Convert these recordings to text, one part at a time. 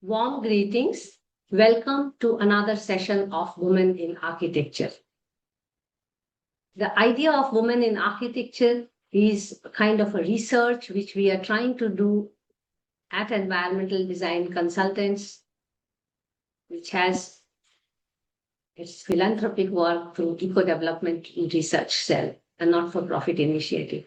Warm greetings. Welcome to another session of Women in Architecture. The idea of women in architecture is kind of a research which we are trying to do at Environmental Design Consultants, which has its philanthropic work through Eco Development Research Cell, a not-for-profit initiative.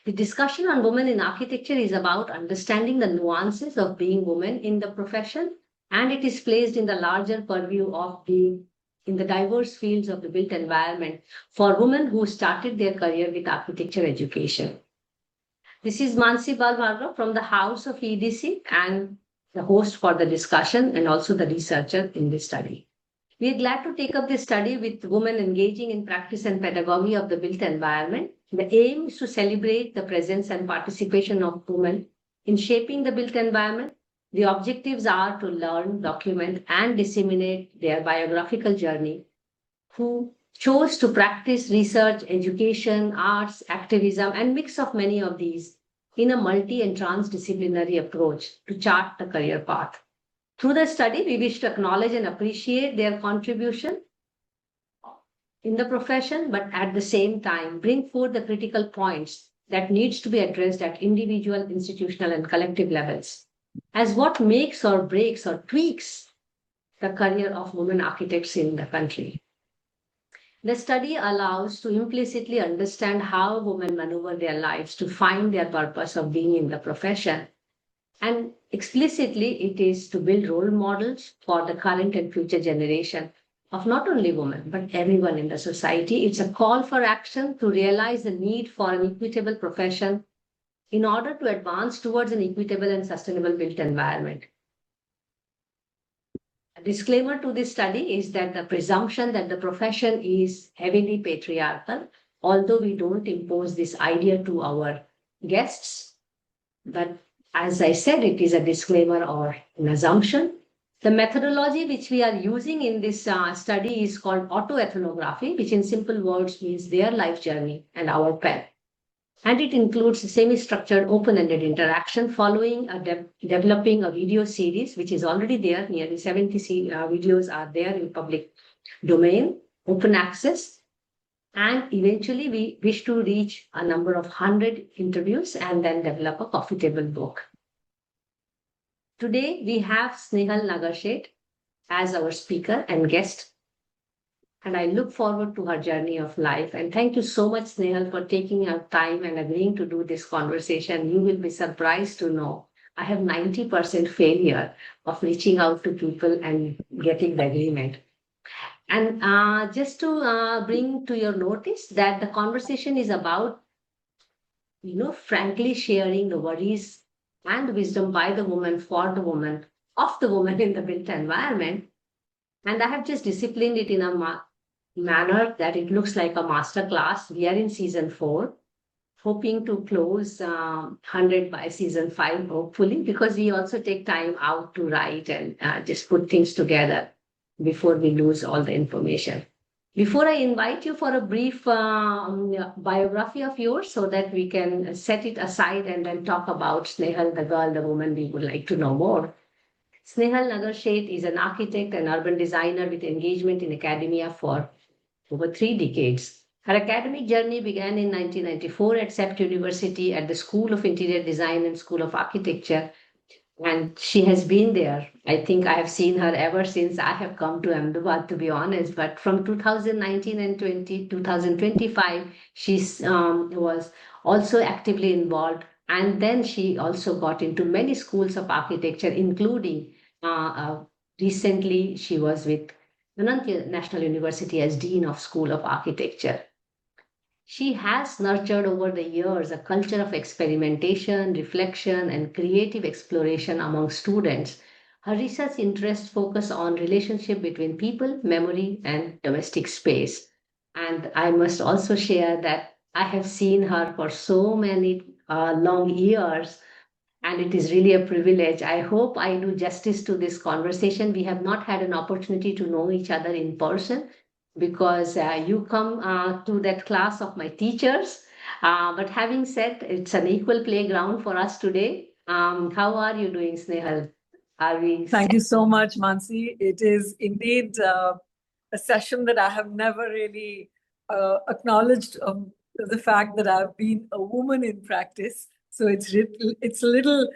The discussion on women in architecture is about understanding the nuances of being women in the profession, and it is placed in the larger purview of being in the diverse fields of the built environment for women who started their career with architecture education. This is Mansee Bal Bhargava from the House of EDC and the host for the discussion and also the researcher in this study. We are glad to take up this study with women engaging in practice and pedagogy of the built environment. The aim is to celebrate the presence and participation of women in shaping the built environment. The objectives are to learn, document, and disseminate their biographical journey, who chose to practice research, education, arts, activism, and mix of many of these in a multi and transdisciplinary approach to chart the career path. Through the study, we wish to acknowledge and appreciate their contribution in the profession, but at the same time, bring forth the critical points that needs to be addressed at individual, institutional, and collective levels as what makes or breaks or tweaks the career of women architects in the country. The study allows to implicitly understand how women maneuver their lives to find their purpose of being in the profession. And explicitly, it is to build role models for the current and future generation of not only women, but everyone in the society. It's a call for action to realize the need for an equitable profession in order to advance towards an equitable and sustainable built environment. A disclaimer to this study is that the presumption that the profession is heavily patriarchal, although we don't impose this idea to our guests, but as I said, it is a disclaimer or an assumption. The methodology which we are using in this study is called autoethnography, which in simple words means their life journey and our pen. And it includes a semi-structured, open-ended interaction following developing a video series, which is already there. Nearly 70 videos are there in public domain, open access. And eventually, we wish to reach a number of 100 interviews and then develop a coffee table book. Today, we have Snehal Nagarsheth as our speaker and guest. And I look forward to her journey of life. And thank you so much, Snehal, for taking your time and agreeing to do this conversation. You will be surprised to know I have 90% failure of reaching out to people and getting the agreement. And just to bring to your notice that the conversation is about, frankly sharing the worries and wisdom by the woman, for the woman, of the woman in the built environment. And I have just disciplined it in a manner that it looks like a master class. We are in season 4, hoping to close 100 by season 5, hopefully, because we also take time out to write and just put things together before we lose all the information. Before I invite you for a brief biography of yours so that we can set it aside and then talk about Snehal, the girl, the woman we would like to know more. Snehal Nagarsheth is an architect and urban designer with engagement in academia for over 3 decades. Her academic journey began in 1994 at CEPT University at the School of Interior Design and School of Architecture. And she has been there. I think I have seen her ever since I have come to Ahmedabad, to be honest. But from 2019 and 2025, she was also actively involved. And then she also got into many schools of architecture, including recently she was with Anantya National University as Dean of School of Architecture. She has nurtured over the years a culture of experimentation, reflection, and creative exploration among students. Her research interests focus on relationship between people, memory, and domestic space. And I must also share that I have seen her for so many long years, and it is really a privilege. I hope I do justice to this conversation. We have not had an opportunity to know each other in person, because you come to that class of my teachers. But having said, it's an equal playground for us today. How are you doing, Snehal? Are we? Thank you so much, Mansee. It is indeed a session that I have never really acknowledged the fact that I've been a woman in practice. So it's a little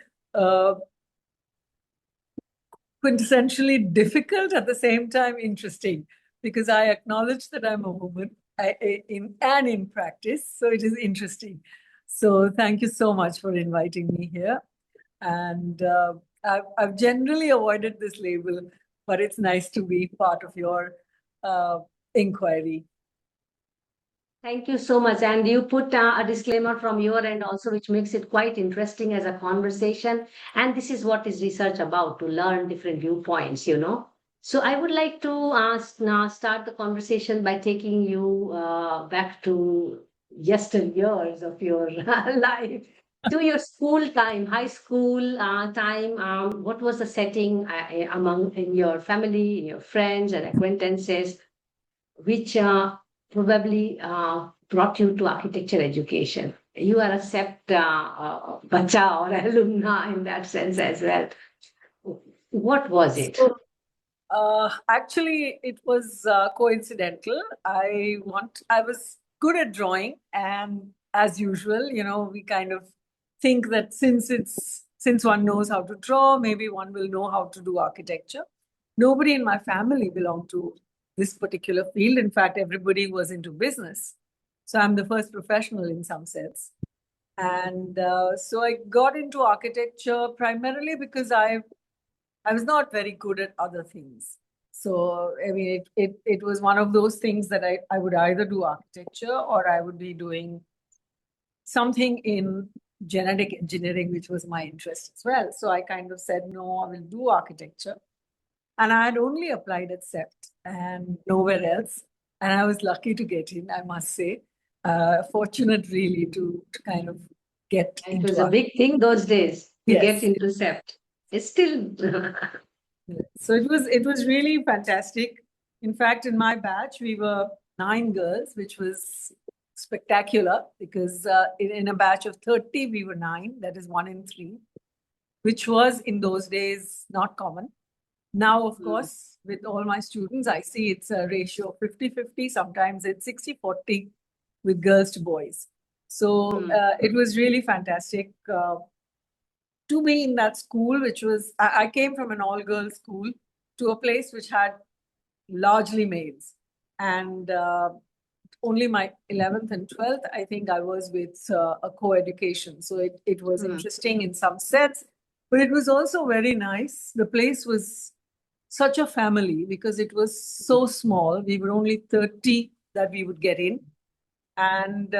quintessentially difficult, at the same time interesting, because I acknowledge that I'm a woman in practice. So it is interesting. So thank you so much for inviting me here. And I've generally avoided this label, but it's nice to be part of your inquiry. Thank you so much. And you put a disclaimer from your end also, which makes it quite interesting as a conversation. And this is what is research about, to learn different viewpoints, you know. So I would like to now start the conversation by taking you back to yesteryears of your life, to your school time, high school time. What was the setting among in your family, in your friends and acquaintances, which probably brought you to architecture education? You are a SEPT bacha or alumna in that sense as well. What was it? So, actually, it was coincidental. I was good at drawing, and as usual, we kind of think that since one knows how to draw, maybe one will know how to do architecture. Nobody in my family belonged to this particular field. In fact, everybody was into business. So I'm the first professional in some sense. And so I got into architecture primarily because I was not very good at other things. So, I mean, it was one of those things that I would either do architecture or I would be doing something in genetic engineering, which was my interest as well. So I kind of said, no, I will do architecture. And I had only applied at SEPT and nowhere else. And I was lucky to get in, I must say. Fortunate, really, to kind of get It into was a big thing those days to get Yes. into SEPT. It's still. So it was really fantastic. In fact, in my batch, we were 9 girls, which was spectacular because in a batch of 30, we were 9. That is 1 in 3, which was in those days not common. Now, of course, with all my students, I see it's a ratio of 50-50. Sometimes it's 60-40 with girls to boys. So it was really fantastic to be in that school, which was, I came from an all girls school to a place which had largely males. And only my 11th and 12th, I think I was with a co-education. So it was interesting in some sense, but it was also very nice. The place was such a family because it was so small. We were only 30 that we would get in. And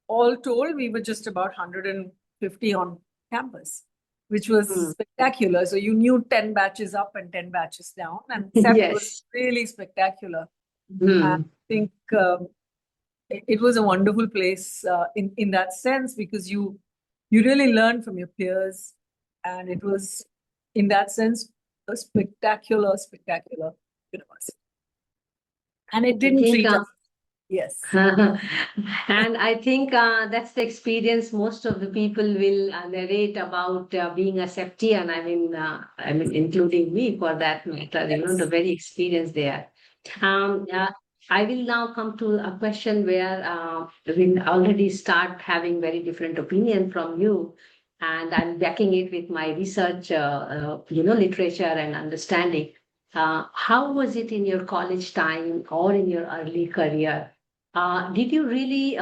all told, we were just about 150 on campus, which was spectacular. So you knew 10 batches up and 10 batches down. And SEPT was really spectacular. I think it was a wonderful place in that sense because you really learn from your peers. And it was, in that sense, a spectacular university. And it didn't treat us. Yes. And I think that's the experience most of the people will narrate about being a Septian. I mean, including me for that matter. You know, the very experience there. I will now come to a question where we already start having very different opinion from you, and I'm backing it with my research, literature and understanding. How was it in your college time or in your early career? Did you really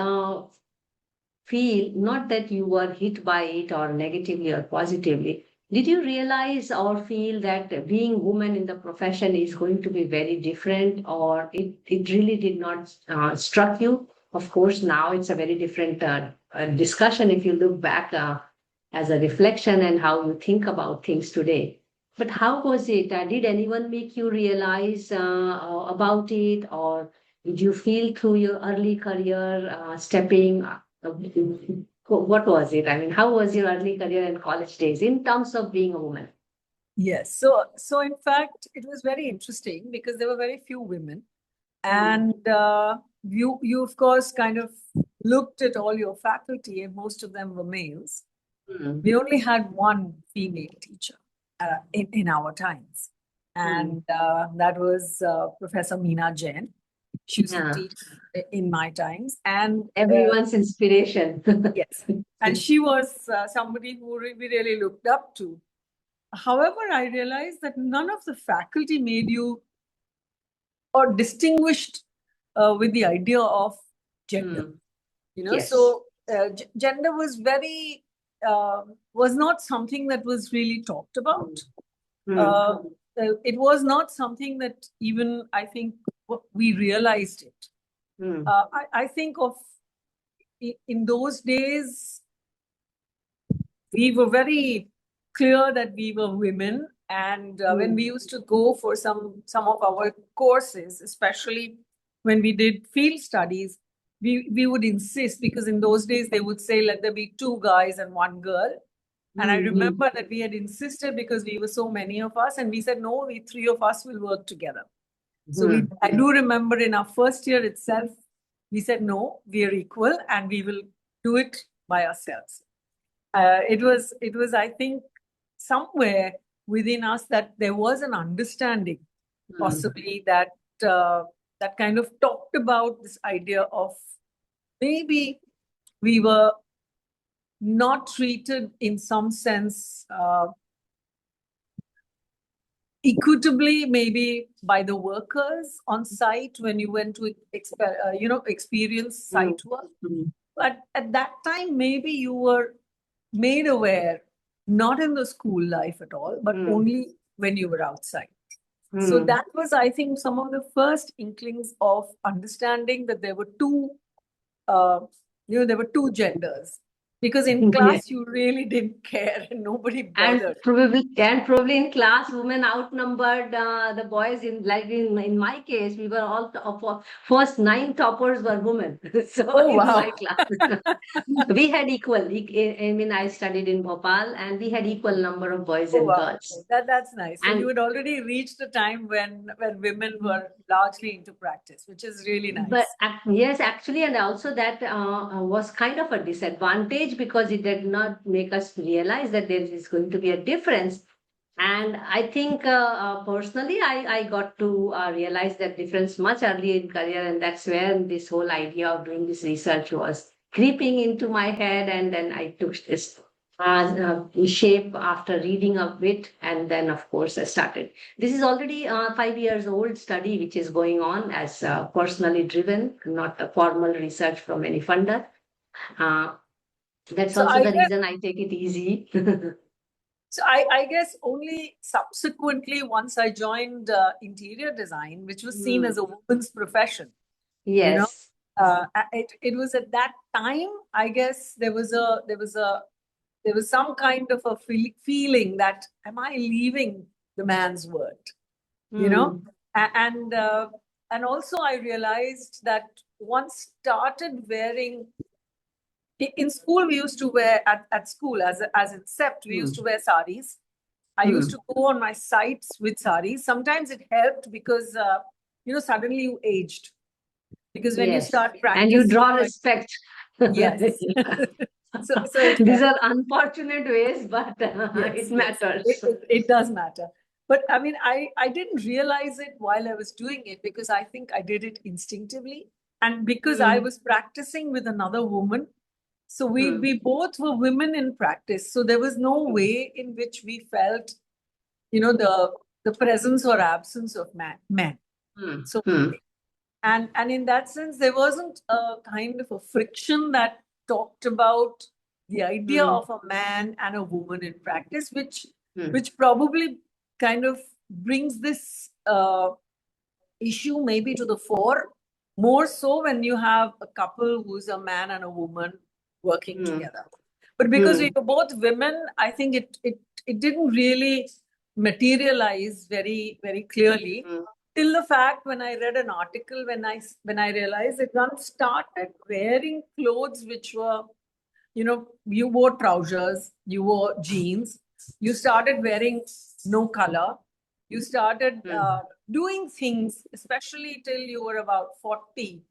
feel, not that you were hit by it or negatively or positively, did you realize or feel that being woman in the profession is going to be very different, or it really did not struck you? Of course, now it's a very different discussion if you look back as a reflection and how you think about things today. But how was it? Did anyone make you realize about it, or did you feel through your early career stepping? What was it? I mean, how was your early career and college days in terms of being a woman? Yes. So in fact, it was very interesting because there were very few women. And you of course kind of looked at all your faculty, and most of them were males. We only had one female teacher, in our times. And that was Professor Meena Jain. She used to Yeah. teach in my times. And Everyone's inspiration. yes, and she was somebody who we really looked up to. However, I realized that none of the faculty made you or distinguished with the idea of gender. Yes. So gender was very was not something that was really talked about. It was not something that even I think we realized it. I think of in those days we were very clear that we were women, and when we used to go for some of our courses, especially when we did field studies, we would insist, because in those days they would say let there be 2 guys and 1 girl. And I remember that we had insisted because we were so many of us, and we said no, we 3 of us will work together. So I do remember in our first year itself, we said no, we are equal and we will do it by ourselves. It was I think somewhere within us that there was an understanding, possibly that that kind of talked about this idea of maybe we were not treated in some sense equitably, maybe by the workers on site when you went to experience site work. But at that time, maybe you were made aware, not in the school life at all, but only when you were outside. So that was, I think, some of the first inklings of understanding that there were two, there were 2 genders. Because in class, you really didn't care and nobody bothered. And probably in class, women outnumbered the boys. In my case, we were all first 9 toppers were women. So Oh, wow. in my class, we had equal. I mean, I studied in Bhopal, and we had equal number of boys and girls. That's nice. So And you had already reached a time when women were largely into practice, which is really nice. But yes, actually, and also that was kind of a disadvantage because it did not make us realize that there is going to be a difference. And I think personally, I got to realize that difference much early in career, and that's where this whole idea of doing this research was creeping into my head, and then I took this shape after reading a bit, and then of course I started. This is already a 5 years old study which is going on as personally driven, not a formal research from any funder. That's also the reason I take it easy. So I guess only subsequently, once I joined interior design, which was seen as a woman's profession. Yes. It was at that time, I guess there was some kind of a feeling that am I leaving the man's world? And also I realized that once started wearing. In school, we used to wear at school as in SEPT, we used to wear saris. I used to go on my sites with saris. Sometimes it helped because suddenly you aged, because when you start practicing, and you draw respect. Yes. so these are unfortunate ways, but it matters. It does matter. But I mean, I didn't realize it while I was doing it, because I think I did it instinctively, and because I was practicing with another woman. So we both were women in practice. So there was no way in which we felt, the presence or absence of men. So, and in that sense, there wasn't a kind of a friction that talked about the idea of a man and a woman in practice, which probably kind of brings this issue maybe to the fore, more so when you have a couple who's a man and a woman working together. But because we were both women, I think it didn't really materialize very, very clearly. Till the fact when I read an article, when I realized that one started wearing clothes which were, you wore trousers, you wore jeans, you started wearing no color, you started doing things, especially till you were about 40,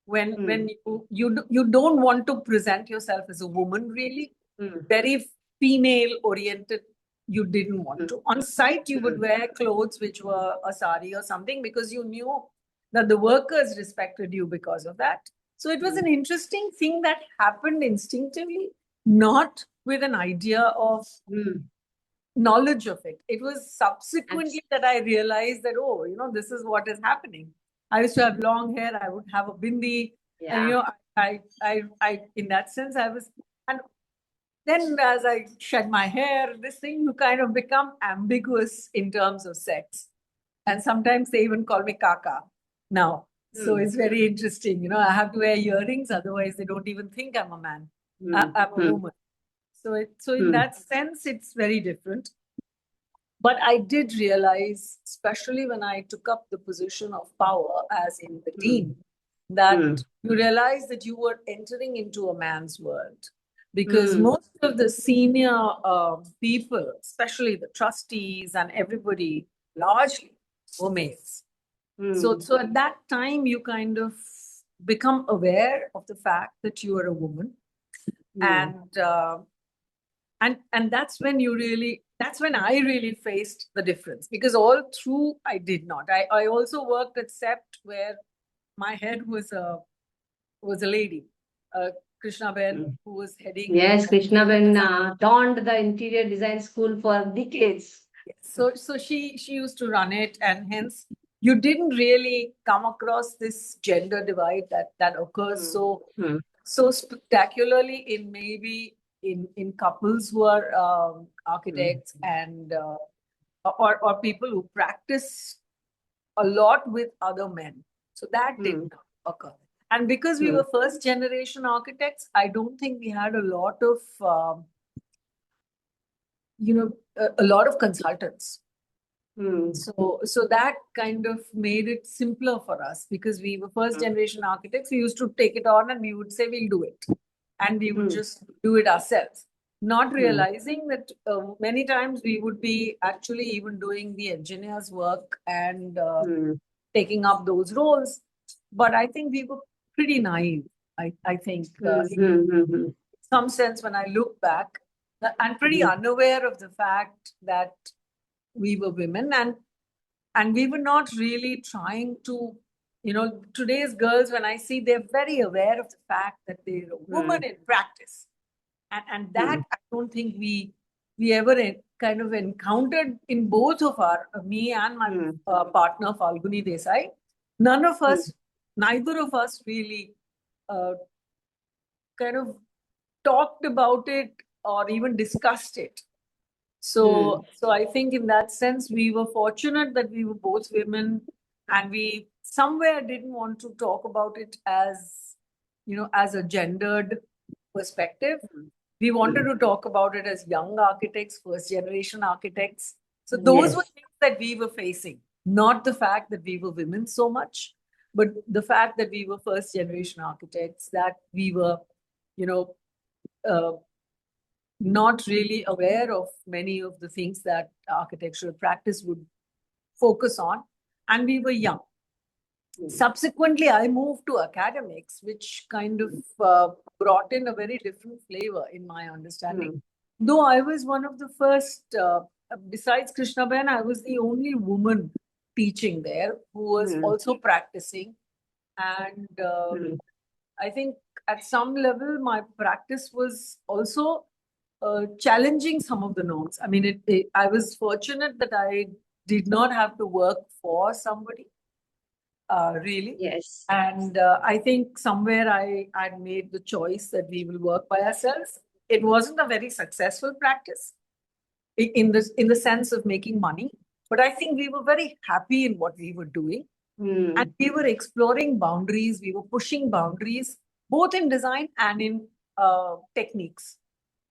when you don't want to present yourself as a woman, really, very female oriented you didn't want to. On site, you would wear clothes which were a sari or something because you knew that the workers respected you because of that. So it was an interesting thing that happened instinctively, not with an idea of knowledge of it. It was subsequently that I realized that, oh, this is what is happening. I used to have long hair. I would have a bindi, and I, in that sense, I was, and then as I shed my hair, this thing, you kind of become ambiguous in terms of sex, and sometimes they even call me Kaka now. So it's very interesting. I have to wear earrings, otherwise they don't even think I'm a man. I'm a woman. So in that sense, it's very different. But I did realize, especially when I took up the position of power, as in the team, that you realize that you were entering into a man's world. Because most of the senior people, especially the trustees and everybody, largely were males. So at that time, you kind of become aware of the fact that you are a woman. And that's when I really faced the difference, because all through I did not. I also worked at Sept, where my head was a lady, Krishna Ben, who was heading. Yes, Krishna Ben donned the interior design school for decades. So she used to run it, and hence you didn't really come across this gender divide that occurs so spectacularly in maybe in couples who are architects and or people who practice a lot with other men. So that did not occur. And because we were first generation architects, I don't think we had a lot of a lot of consultants. So that kind of made it simpler for us, because we were first generation architects. We used to take it on and we would say we'll do it, and we would just do it ourselves, not realizing that many times we would be actually even doing the engineer's work and taking up those roles. But I think we were pretty naive. I think in some sense, when I look back, I'm pretty unaware of the fact that we were women, and we were not really trying to, today's girls, when I see, they're very aware of the fact that they're a woman in practice, and that I don't think we ever kind of encountered in both of me and my partner Falguni Desai. Neither of us really kind of talked about it or even discussed it. So I think in that sense, we were fortunate that we were both women, and we somewhere didn't want to talk about it as, as a gendered perspective. We wanted to talk about it as young architects, first generation architects. So those were things that we were facing, not the fact that we were women so much, but the fact that we were first generation architects, that we were, not really aware of many of the things that architectural practice would focus on, and we were young. Subsequently, I moved to academics, which kind of brought in a very different flavor in my understanding. Though I was one of the first, besides Krishna Ben, I was the only woman teaching there who was also practicing. And I think at some level, my practice was also challenging some of the norms. I mean, I was fortunate that I did not have to work for somebody, really. Yes. And I think somewhere I made the choice that we will work by ourselves. It wasn't a very successful practice in the sense of making money, but I think we were very happy in what we were doing. And we were exploring boundaries. We were pushing boundaries, both in design and in techniques.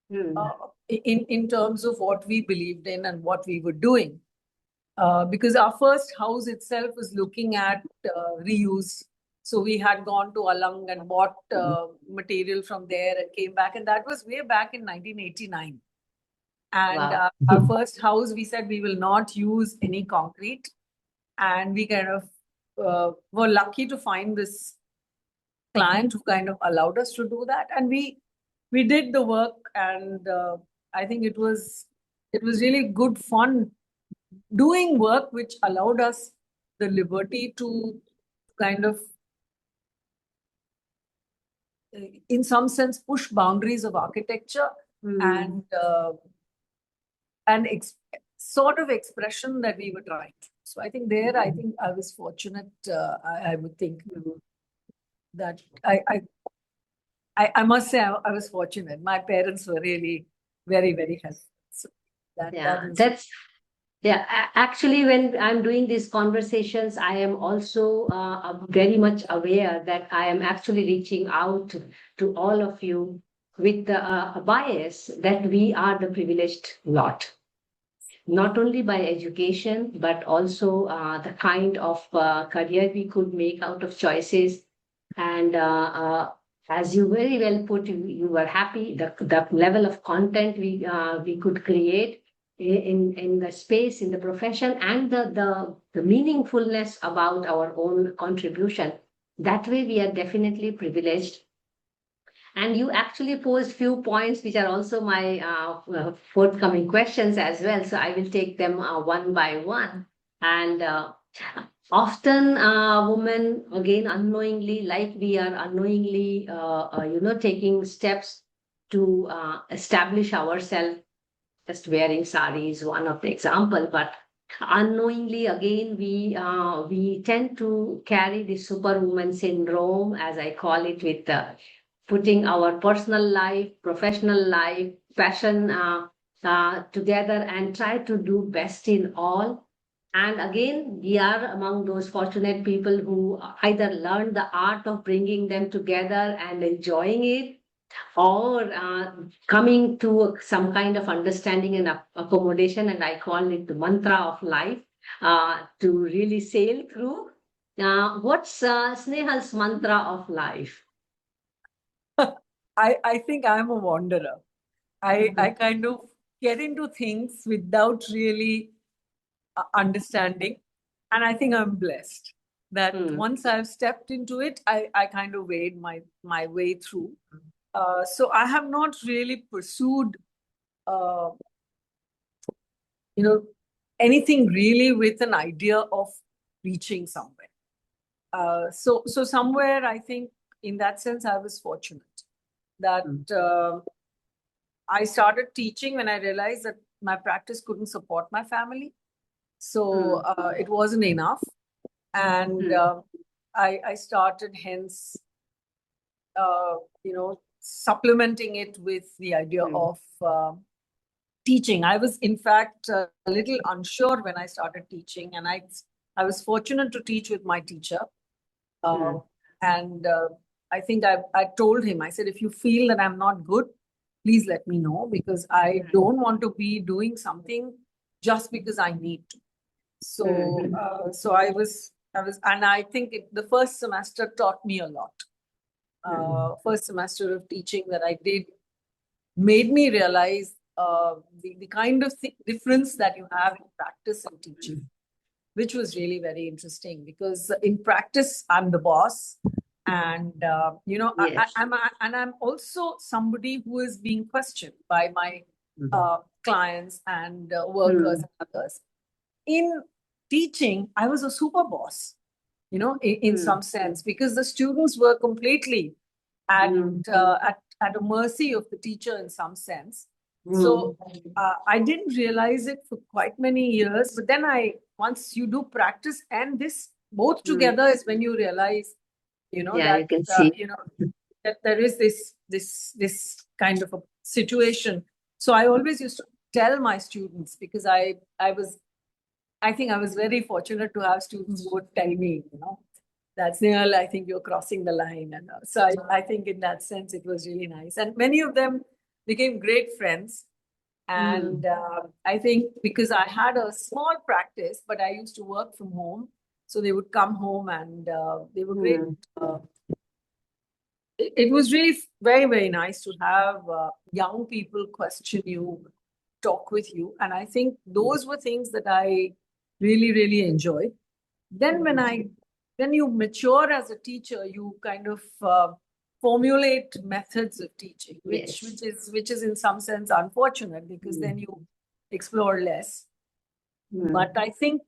In terms of what we believed in and what we were doing. Because our first house itself was looking at reuse. So we had gone to Alang and bought material from there and came back. And that was way back in 1989. And our first house, we said we will not use any concrete. And we kind of were lucky to find this client who kind of allowed us to do that. And we did the work, and I think it was it was really good fun doing work which allowed us the liberty to kind of, in some sense, push boundaries of architecture and sort of expression that we were trying to. So I think there, I think I was fortunate. I would think that I must say I was fortunate. My parents were really very, very helpful. So actually, when I'm doing these conversations, I am also very much aware that I am actually reaching out to all of you with a bias that we are the privileged lot, not only by education, but also the kind of career we could make out of choices. And as you very well put, you were happy, the level of content we could create in the space, in the profession, and the meaningfulness about our own contribution. That way, we are definitely privileged. And you actually posed few points which are also my forthcoming questions as well. So I will take them one by one. And often women, again, unknowingly, like we are unknowingly, taking steps to establish ourselves. Just wearing sari is one of the example, but unknowingly, again, we tend to carry the superwoman syndrome, as I call it, with putting our personal life, professional life, passion together and try to do best in all. And again, we are among those fortunate people who either learn the art of bringing them together and enjoying it, or coming to some kind of understanding and accommodation, and I call it the mantra of life, to really sail through. What's Snehal's mantra of life? I think I'm a wanderer. I kind of get into things without really understanding. And I think I'm blessed that once I've stepped into it, I kind of wade my way through. So I have not really pursued, anything really with an idea of reaching somewhere. So somewhere I think in that sense I was fortunate that I started teaching when I realized that my practice couldn't support my family. So it wasn't enough. And I started hence, supplementing it with the idea of teaching. I was, in fact, a little unsure when I started teaching, and I was fortunate to teach with my teacher. And I think I told him, I said, if you feel that I'm not good, please let me know, because I don't want to be doing something just because I need to. So I was, and I think the first semester taught me a lot. First semester of teaching that I did made me realize the kind of difference that you have in practice and teaching, which was really very interesting, because in practice I'm the boss, and yes. I'm also somebody who is being questioned by my clients and workers and others. In teaching, I was a super boss, in some sense, because the students were completely at a mercy of the teacher in some sense. So I didn't realize it for quite many years, but then once you do practice and this both together is when you realize, that you can see. That there is this kind of a situation. So I always used to tell my students, because I think I was very fortunate to have students who would tell me, that's Snehal, I think you're crossing the line. And so I think in that sense, it was really nice. And many of them became great friends. And I think because I had a small practice, but I used to work from home. So they would come home and they were great. It was really very, very nice to have young people question you, talk with you. And I think those were things that I really, really enjoyed. Then when you mature as a teacher, you kind of formulate methods of teaching, which is in some sense unfortunate, because then you explore less. Mm. But I think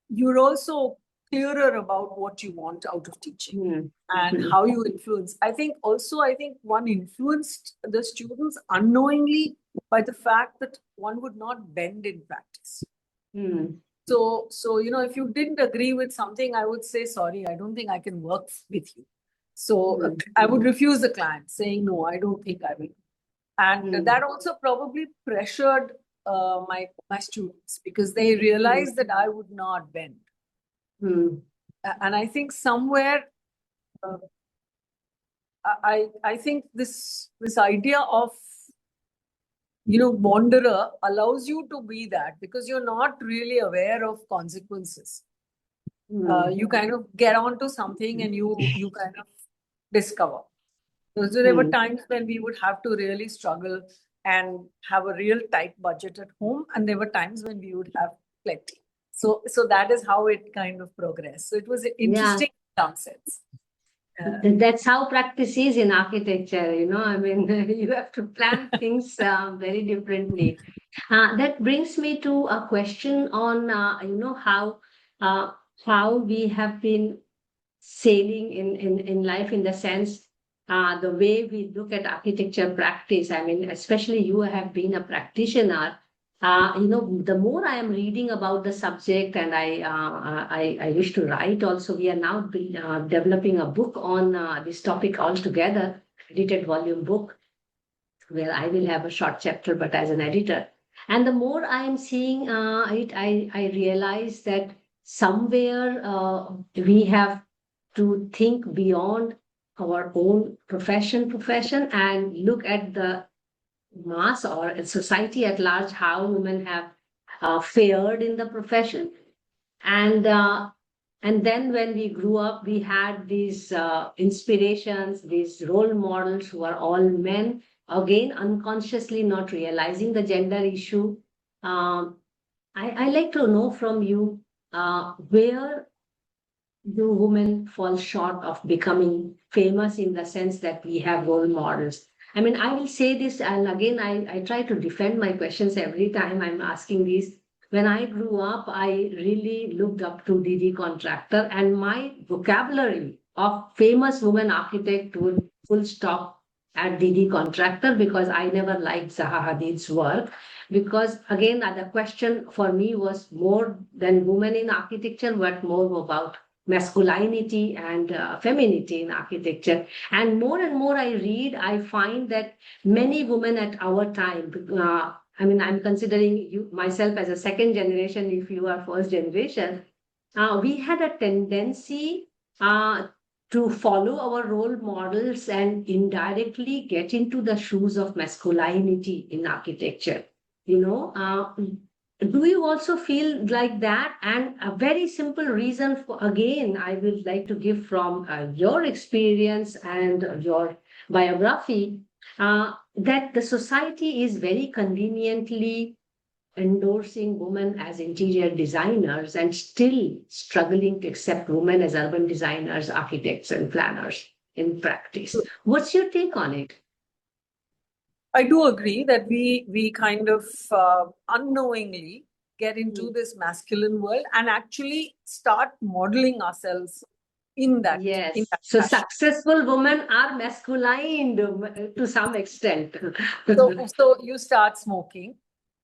you're also clearer about what you want out of teaching Mm. and Mm. how you influence. I think one influenced the students unknowingly by the fact that one would not bend in practice. Mm. So, if you didn't agree with something, I would say, sorry, I don't think I can work with you. So I would refuse the client, saying, no, I don't think I will. And that also probably pressured my students, because they realized that I would not bend. Mm. And I think somewhere, I think this idea of wanderer allows you to be that, because you're not really aware of consequences. You kind of get onto something and you kind of discover. So there were times when we would have to really struggle and have a real tight budget at home, and there were times when we would have plenty. So that is how it kind of progressed. So it was interesting in some sense. That's how practice is in architecture, I mean, you have to plan things very differently. That brings me to a question on, how we have been sailing in life, in the sense, the way we look at architecture practice. I mean, especially you have been a practitioner. The more I am reading about the subject, and I wish to write also. We are now developing a book on this topic altogether, edited volume book, where I will have a short chapter, but as an editor. And the more I am seeing it, I realize that somewhere we have to think beyond our own profession and look at the mass or society at large, how women have fared in the profession. And uh, and then when we grew up, we had these inspirations, these role models who are all men, again unconsciously not realizing the gender issue. Um, I like to know from you, where do women fall short of becoming famous, in the sense that we have role models? I mean, I will say this, and again, I try to defend my questions every time I'm asking these. When I grew up, I really looked up to Didi Contractor, and my vocabulary of famous woman architect would full stop at Didi Contractor, because I never liked Zaha Hadid's work. Because again, the question for me was more than women in architecture, but more about masculinity and femininity in architecture. And more I read, I find that many women at our time, I mean, I'm considering you myself as a second generation, if you are first generation, we had a tendency to follow our role models and indirectly get into the shoes of masculinity in architecture. Do you also feel like that? And a very simple reason for, again, I would like to give from your experience and your biography, that the society is very conveniently endorsing women as interior designers and still struggling to accept women as urban designers, architects, and planners in practice. What's your take on it? I do agree that we kind of unknowingly get into this masculine world and actually start modeling ourselves in that Yes. So fashion. successful women are masculine to some extent. So you start smoking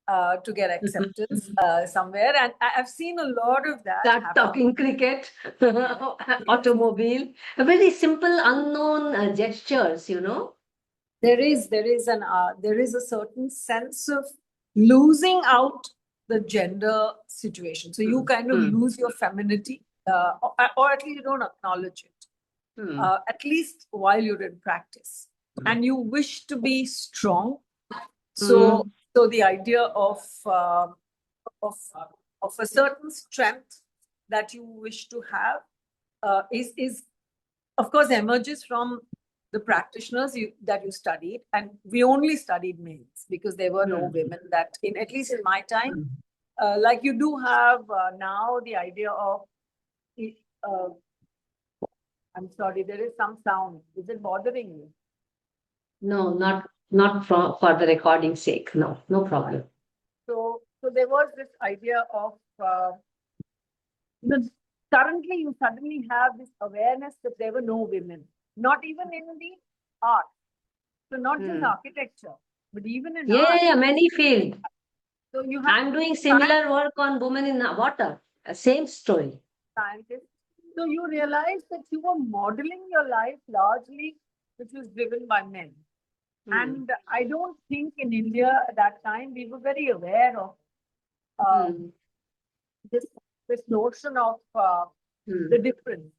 to get acceptance somewhere, and I've seen a lot of that Start happen. talking cricket, automobile, very simple, unknown gestures. There is a certain sense of losing out the gender situation. So you kind of lose your femininity, or at least you don't acknowledge it. At least while you're in practice, and you wish to be strong. So the idea of of a certain strength that you wish to have is of course emerges from the practitioners that you studied, and we only studied males because there were no women that, in at least in my time, like you do have now the idea of I'm sorry, there is some sound. Is it bothering you? No, not for the recording sake. No, no problem. So there was this idea of the currently you suddenly have this awareness that there were no women, not even in the art. So not just Hmm. architecture, but even in Yeah, art. yeah, yeah, many field. So you have I'm doing similar work on women in the water. Same story. scientists. So you realize that you were modeling your life largely, which was driven by men. Hmm. And I don't think in India at that time we were very aware of uh, Hmm. this this notion of Hmm. the difference,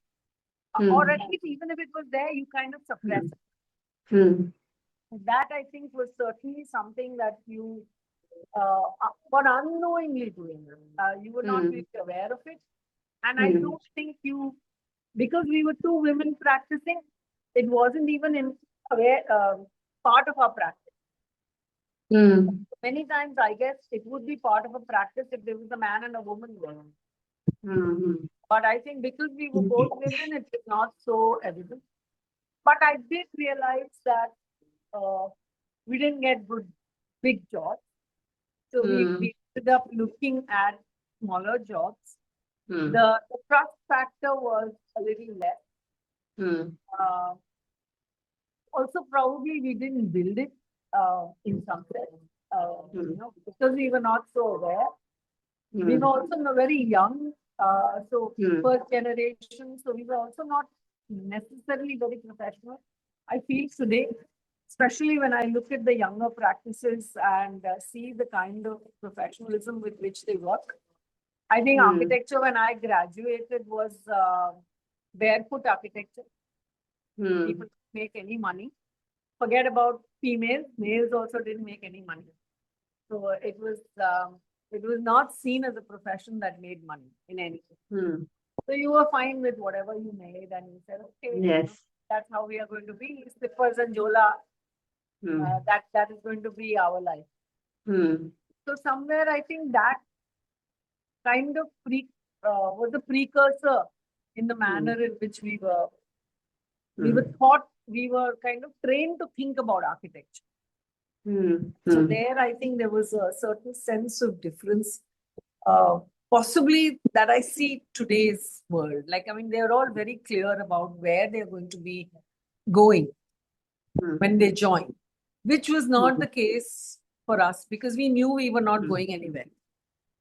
or Hmm. at least even if it was there, you kind of suppress Hmm. it. Hmm. That I think was certainly something that you were unknowingly doing. You were not Hmm. really aware of it, and I Hmm. don't think you, because we were two women practicing, it wasn't even in aware part of our practice. Hmm. Many times, I guess it would be part of a practice if there was a man and a woman there. Hmm. But I think because we were both women, it is not so evident. But I did realize that uh, we didn't get good big jobs. So Hmm. we ended up looking at smaller jobs. Hmm. The trust factor was a little less. Hmm. Uh, Also, probably we didn't build it in some sense, Hmm. because we were not so aware. We Hmm. were also very young, so Hmm. first generation. So we were also not necessarily very professional. I feel today, especially when I look at the younger practices and see the kind of professionalism with which they work. I think Hmm. architecture when I graduated was barefoot architecture. Hmm. People didn't make any money. Forget about females. Males also didn't make any money. So it was not seen as a profession that made money in anything. Hmm. So you were fine with whatever you made, and you said, okay, Yes. that's how we are going to be. Slippers and jola, Hmm. that is going to be our life. Hmm. So somewhere I think that kind of was a precursor in the Hmm. manner in which we were Hmm. taught, we were kind of trained to think about architecture. Hmm. So Hmm. there, I think there was a certain sense of difference, uh, possibly that I see today's world. Like, I mean, they're all very clear about where they're going to be going Hmm. when they join, which was not Hmm. the case for us because we knew we were not Hmm. going anywhere.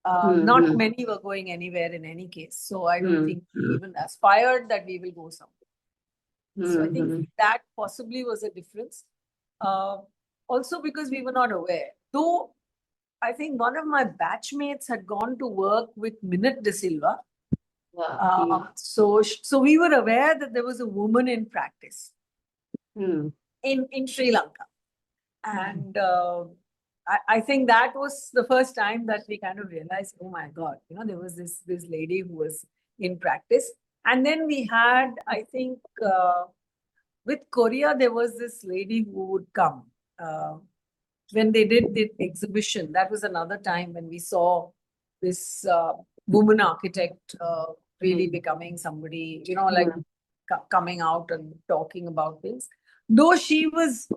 Hmm. Not Hmm. many were going anywhere in any case. So I don't Hmm. think we even aspired that we will go somewhere. So I Hmm. think Hmm. that possibly was a difference. Uh, Also because we were not aware. Though I think one of my batchmates had gone to work with Minute De Silva. Wow. Hmm. So we were aware that there was a woman in practice Hmm. in Sri Lanka. And I think that was the first time that we kind of realized, oh my God, there was this lady who was in practice. And then we had, I think, with Korea, there was this lady who would come. When they did the exhibition, that was another time when we saw this woman architect really Hmm. becoming somebody, like Hmm. coming out and talking about things. Though she was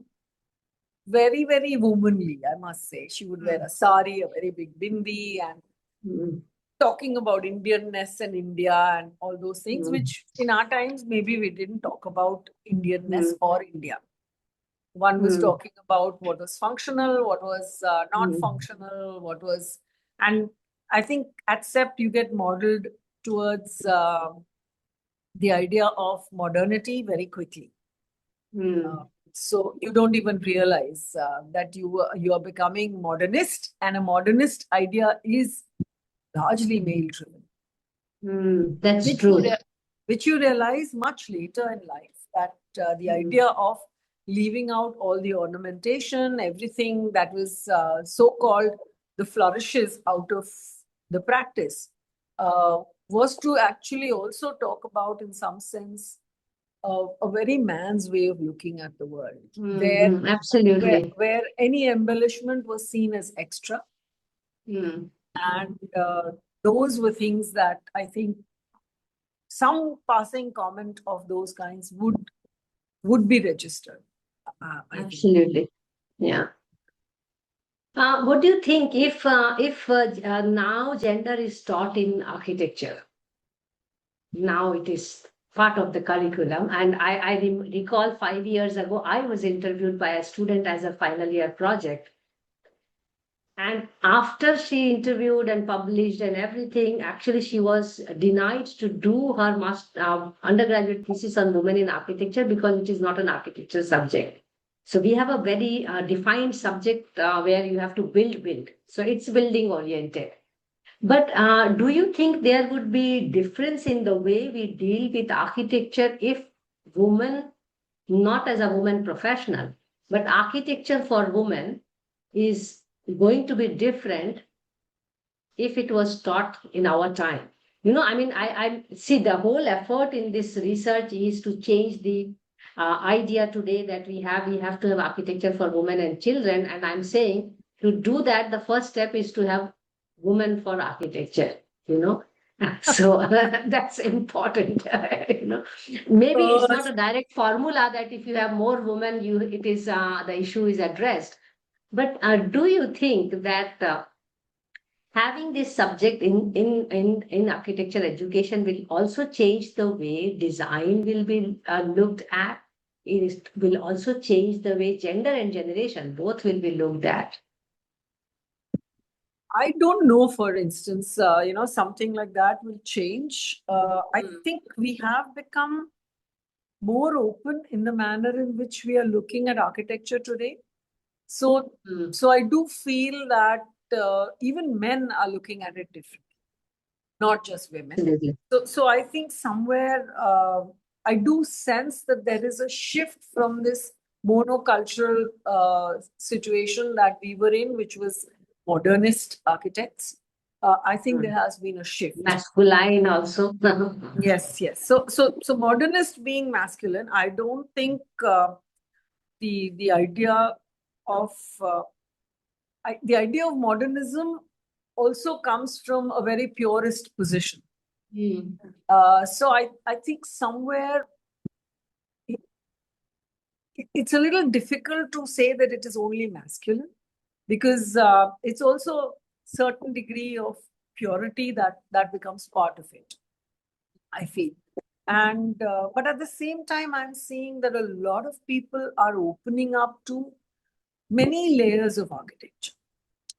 very, very womanly, I must say. She would wear a sari, a very big bindi, and Hmm. talking about Indianness and India and all those things, Hmm. which in our times maybe we didn't talk about Indianness Hmm. or India. One was Hmm. talking about what was functional, what was not Hmm. functional, what was, and I think at CEPT you get modeled towards the idea of modernity very quickly. Hmm. So you don't even realize that you are becoming modernist, and a modernist idea is largely male driven, Hmm. That's which you true. which you realize much later in life that the Hmm. idea of leaving out all the ornamentation, everything that was so-called the flourishes out of the practice, uh, was to actually also talk about, in some sense, a very man's way of looking at the world, Hmm. Hmm. Absolutely. where any embellishment was seen as extra. Hmm. And those were things that I think some passing comment of those kinds would be registered. I think. Absolutely. Yeah. What do you think if now gender is taught in architecture? Now it is part of the curriculum. And I recall 5 years ago, I was interviewed by a student as a final year project. And after she interviewed and published and everything, actually she was denied to do her undergraduate thesis on women in architecture because it is not an architecture subject. So we have a very defined subject where you have to build. So it's building oriented. But do you think there would be difference in the way we deal with architecture if women, not as a woman professional, but architecture for women is going to be different if it was taught in our time? I mean, I see the whole effort in this research is to change the idea today that we have to have architecture for women and children. And I'm saying to do that, the first step is to have women for architecture, you know. So that's important, Maybe it's not a direct formula that if you have more women, the issue is addressed. But do you think that having this subject in architecture education will also change the way design will be looked at? It will also change the way gender and generation both will be looked at. I don't know, for instance, something like that will change. I think we have become more open in the manner in which we are looking at architecture today. So, so I do feel that even men are looking at it differently, not just women. Absolutely. So I think somewhere I do sense that there is a shift from this monocultural situation that we were in, which was modernist architects. I think there has been a shift. Masculine also. Yes. So modernist being masculine, I don't think the idea of the idea of modernism also comes from a very purist position. So I think somewhere it's a little difficult to say that it is only masculine, because it's also certain degree of purity that becomes part of it, I feel. And but at the same time, I'm seeing that a lot of people are opening up to many layers of architecture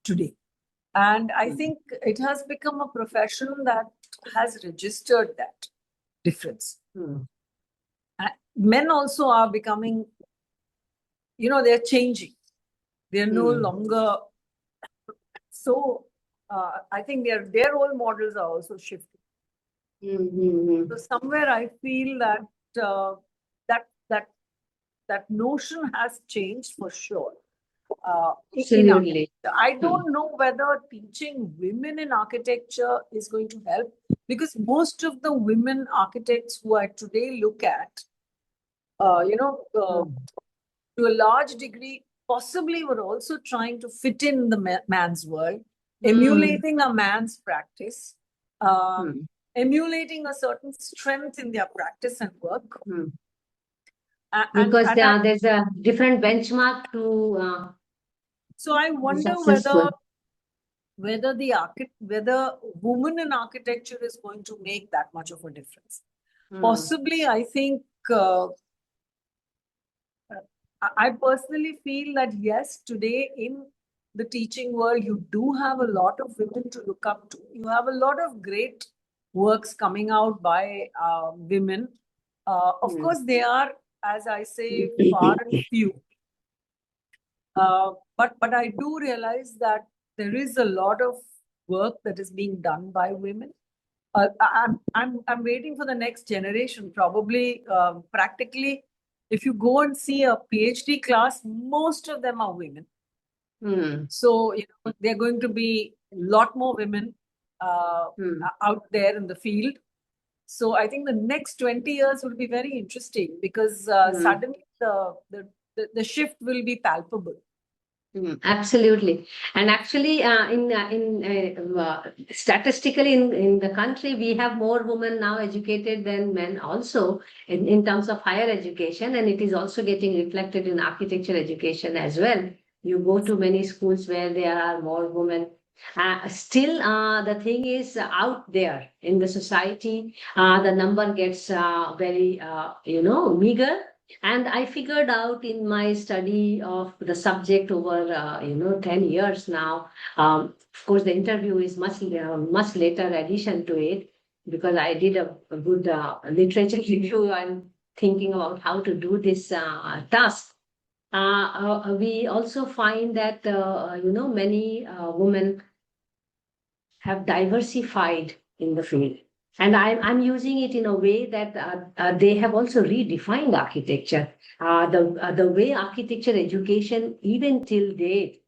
today. And I think it has become a profession that has registered that difference. Men also are becoming, they're changing. They're no longer. So I think their role models are also shifting. So somewhere I feel that that notion has changed for sure. Absolutely. I don't know whether teaching women in architecture is going to help, because most of the women architects who I today look at, to a large degree, possibly were also trying to fit in the man's world, emulating a man's practice, emulating a certain strength in their practice and work. Because there's a different benchmark to. So I wonder whether women in architecture is going to make that much of a difference. Possibly, I think. I personally feel that yes, today in the teaching world, you do have a lot of women to look up to. You have a lot of great works coming out by women. Of course, they are, as I say, far and few. But I do realize that there is a lot of work that is being done by women. I'm waiting for the next generation. Probably, practically, if you go and see a PhD class, most of them are women. So they're going to be a lot more women out there in the field. So I think the next 20 years will be very interesting, because suddenly the shift will be palpable. Absolutely. And actually, statistically in the country, we have more women now educated than men also in terms of higher education. And it is also getting reflected in architecture education as well. You go to many schools where there are more women. Still, the thing is out there in the society, the number gets very, meager. And I figured out in my study of the subject over, 10 years now. Of course, the interview is much later addition to it because I did a good literature review and thinking about how to do this task. We also find that, many women have diversified in the field. And I'm using it in a way that they have also redefined architecture. The way architecture education, even till date,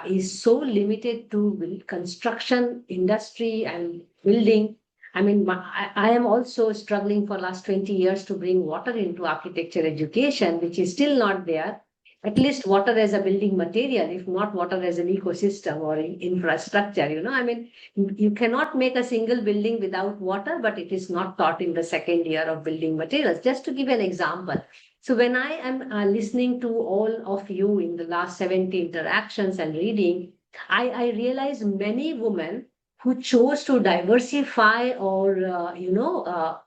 is so limited to construction industry and building. I mean, I am also struggling for last 20 years to bring water into architecture education, which is still not there. At least water as a building material, if not water as an ecosystem or infrastructure. I mean, you cannot make a single building without water, but it is not taught in the second year of building materials. Just to give an example. So when I am listening to all of you in the last 70 interactions and reading, I realize many women who chose to diversify or,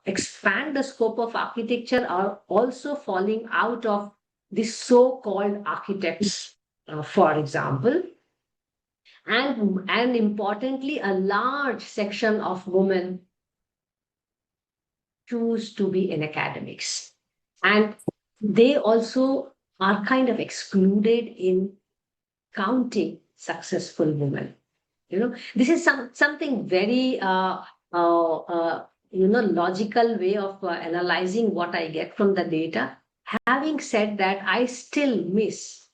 expand the scope of architecture are also falling out of the so-called architects, for example. And importantly, a large section of women choose to be in academics. And they also are kind of excluded in counting successful women. This is something very logical way of analyzing what I get from the data. Having said that, I still miss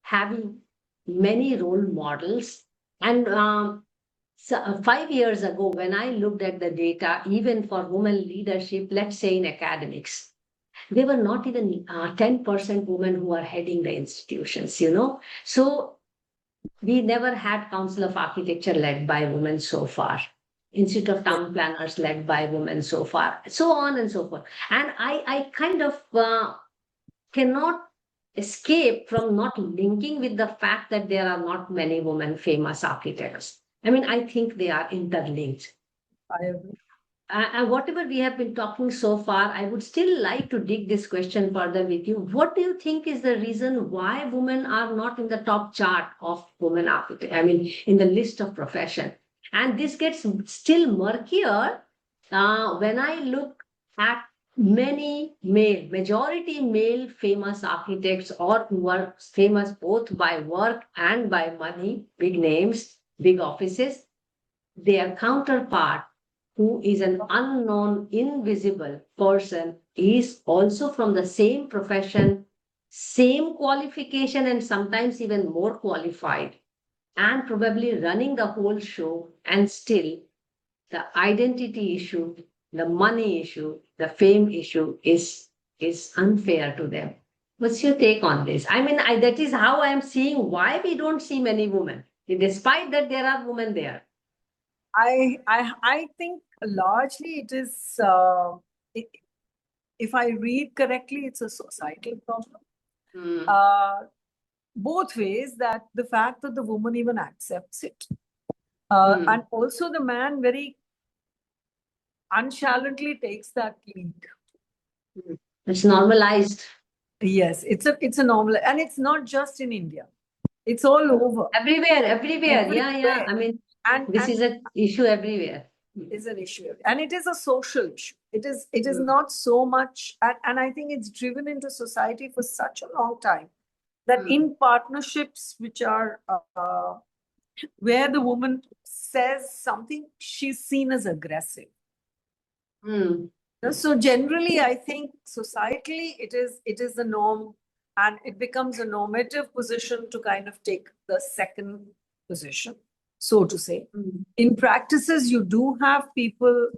having many role models. And 5 years ago, when I looked at the data, even for women leadership, let's say in academics, there were not even 10% women who are heading the institutions. So we never had Council of Architecture led by women so far. Institute of Town Planners led by women so far, so on and so forth. And I kind of cannot escape from not linking with the fact that there are not many women famous architects. I mean, I think they are interlinked. I agree. And whatever we have been talking so far, I would still like to dig this question further with you. What do you think is the reason why women are not in the top chart of women architects? I mean, in the list of profession. And this gets still murkier when I look at majority male famous architects or who are famous both by work and by money, big names, big offices, their counterpart who is an unknown, invisible person, is also from the same profession, same qualification, and sometimes even more qualified, and probably running the whole show. And still, the identity issue, the money issue, the fame issue is unfair to them. What's your take on this? I mean, that is how I am seeing why we don't see many women, despite that there are women there. I think largely it is, if I read correctly, it's a societal problem. Both ways, that the fact that the woman even accepts it, and also the man very nonchalantly takes that lead. It's normalized. Yes, it's a normal, and it's not just in India. It's all over. Everywhere. Yeah. I mean, this is an issue everywhere. Is an issue, and it is a social issue. It is not so much, and I think it's driven into society for such a long time that in partnerships which are where the woman says something, she's seen as aggressive. So generally, I think societally it is the norm, and it becomes a normative position to kind of take the second position, so to say. In practices, you do have people,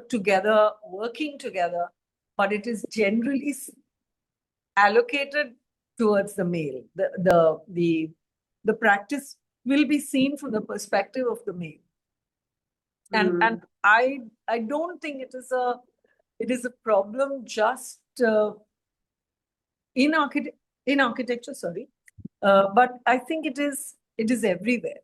together, working together, but it is generally allocated towards the male. The practice will be seen from the perspective of the male. And I don't think it is a problem just in architecture, sorry, but I think it is everywhere.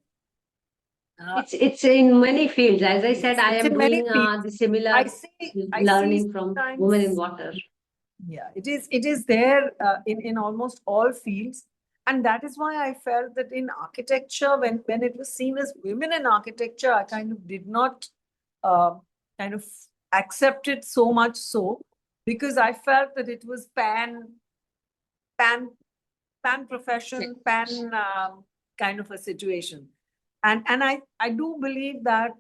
It's in many fields. As I said, I It's am in many doing fields. the similar I see learning from sometimes. Women in Water. Yeah, it is there in almost all fields, and that is why I felt that in architecture, when it was seen as women in architecture, I kind of did not kind of accept it so much so, because I felt that it was pan profession, pan kind of a situation, and I do believe that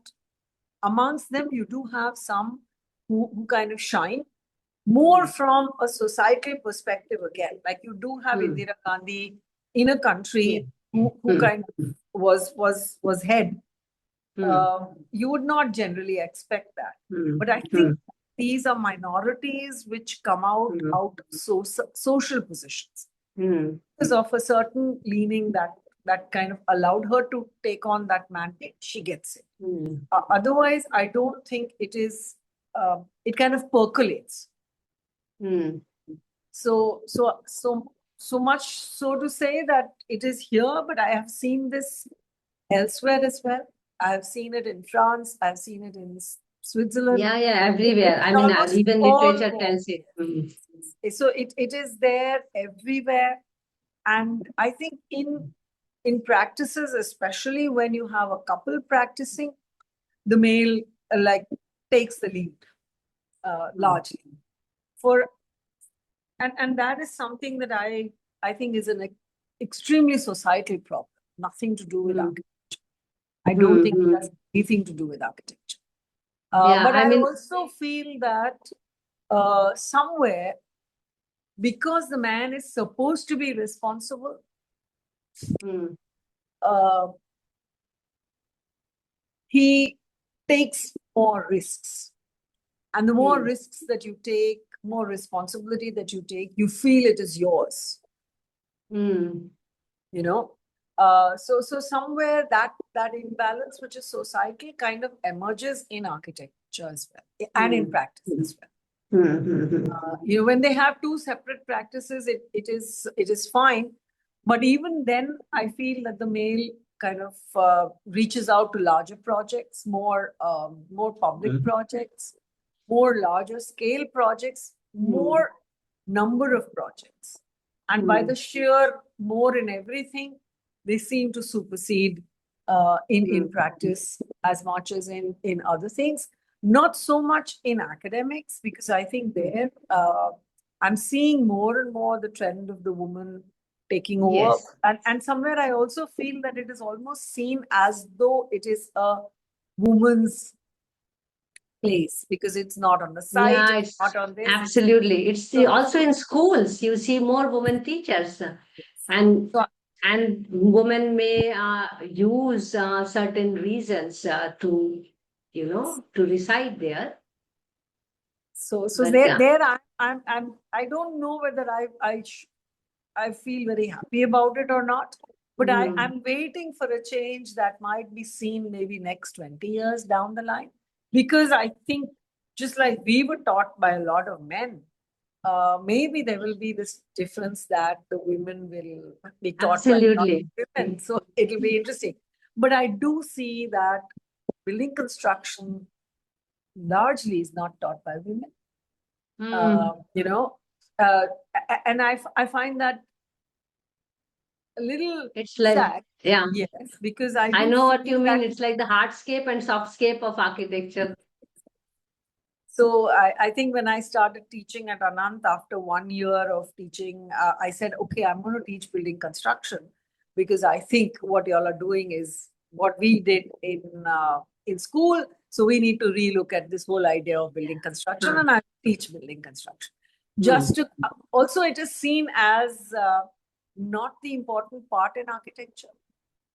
amongst them you do have some who kind of shine more from a societal perspective again. Like you do have Indira Gandhi in a country who kind of was head. You would not generally expect that. But I think these are minorities which come out of social positions because of a certain leaning that kind of allowed her to take on that mandate. She gets it. Otherwise, I don't think it is. It kind of percolates. So much so to say that it is here, but I have seen this elsewhere as well. I have seen it in France. I've seen it in Switzerland. Yeah, everywhere. I mean, even literature tells it. So it is there everywhere, and I think in practices, especially when you have a couple practicing, the male like takes the lead largely. And that is something that I think is an extremely societal problem, nothing to do with architecture. I don't think it has anything to do with architecture. But I also feel that somewhere, because the man is supposed to be responsible, he takes more risks. And the more risks that you take, more responsibility that you take, you feel it is yours. You know, so somewhere that imbalance, which is societal, kind of emerges in architecture as well, and in practice as well. When they have two separate practices, it is fine. But even then, I feel that the male kind of reaches out to larger projects, more public projects, more larger scale projects, more number of projects. And by the sheer more in everything, they seem to supersede in practice as much as in other things. Not so much in academics, because I think there I'm seeing more and more the trend of the woman taking over. Yes. And somewhere I also feel that it is almost seen as though it is a woman's place, because it's not on the site, Yeah, it's not on this. Absolutely. It's also in schools, you see more women teachers, and women may use certain reasons to reside there. So there I don't know whether I feel very happy about it or not, but I'm waiting for a change that might be seen maybe next 20 years down the line, because I think just like we were taught by a lot of men, maybe there will be this difference that the women will be taught by a lot of women. So it'll be interesting. But I do see that building construction largely is not taught by women. And I find that a little sad. Yeah. Yes, because I know what you mean. It's like the hardscape and softscape of architecture. So I think when I started teaching at Anant, after 1 year of teaching, I said, okay, I'm going to teach building construction, because I think what y'all are doing is what we did in school. So we need to relook at this whole idea of building construction, and I teach building construction. Just to also, it is seen as not the important part in architecture.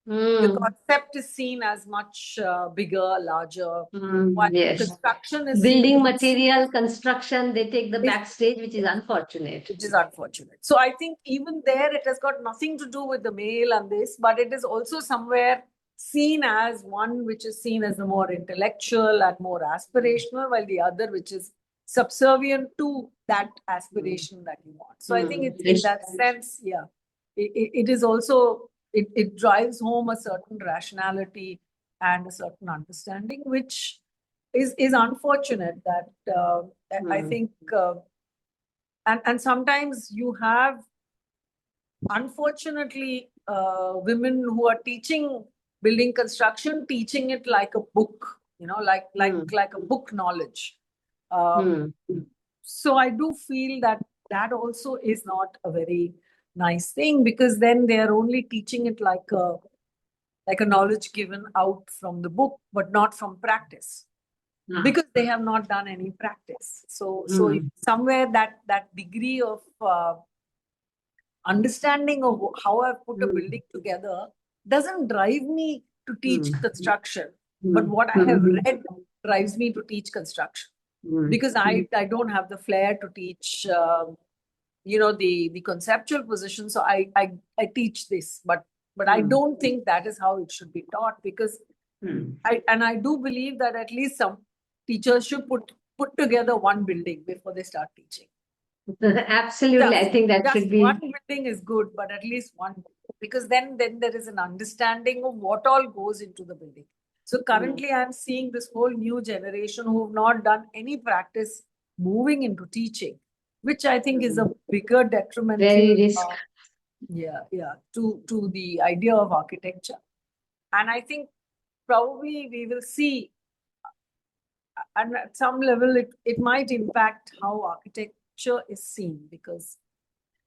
The Mm, concept is seen as much bigger, larger, while yes. construction is seen to Building be material, construction, they take the Yes. backstage, which is unfortunate. which is unfortunate. So I think even there, it has got nothing to do with the male and this, but it is also somewhere seen as one which is seen as the more intellectual and more aspirational, while the other which is subservient to that aspiration that you want. So I think it's in that sense, yeah, it is also, it drives home a certain rationality and a certain understanding, which is unfortunate that I think and sometimes you have, unfortunately, women who are teaching building construction, teaching it like a book, like a book knowledge. So I do feel that that also is not a very nice thing, because then they are only teaching it like a knowledge given out from the book, but not from practice, because they have not done any practice. So somewhere that degree of understanding of how I've put a building together doesn't drive me to teach construction, but what I have read drives me to teach construction, because I don't have the flair to teach the conceptual position. So I teach this, but I don't think that is how it should be taught, because I do believe that at least some teachers should put together one building before they start teaching. Absolutely, I think that should be. One building is good, but at least one, because then there is an understanding of what all goes into the building. So currently I'm seeing this whole new generation who have not done any practice moving into teaching, which I think is a bigger detrimental Very risk. to the idea of architecture. And I think probably we will see, and at some level it might impact how architecture is seen, because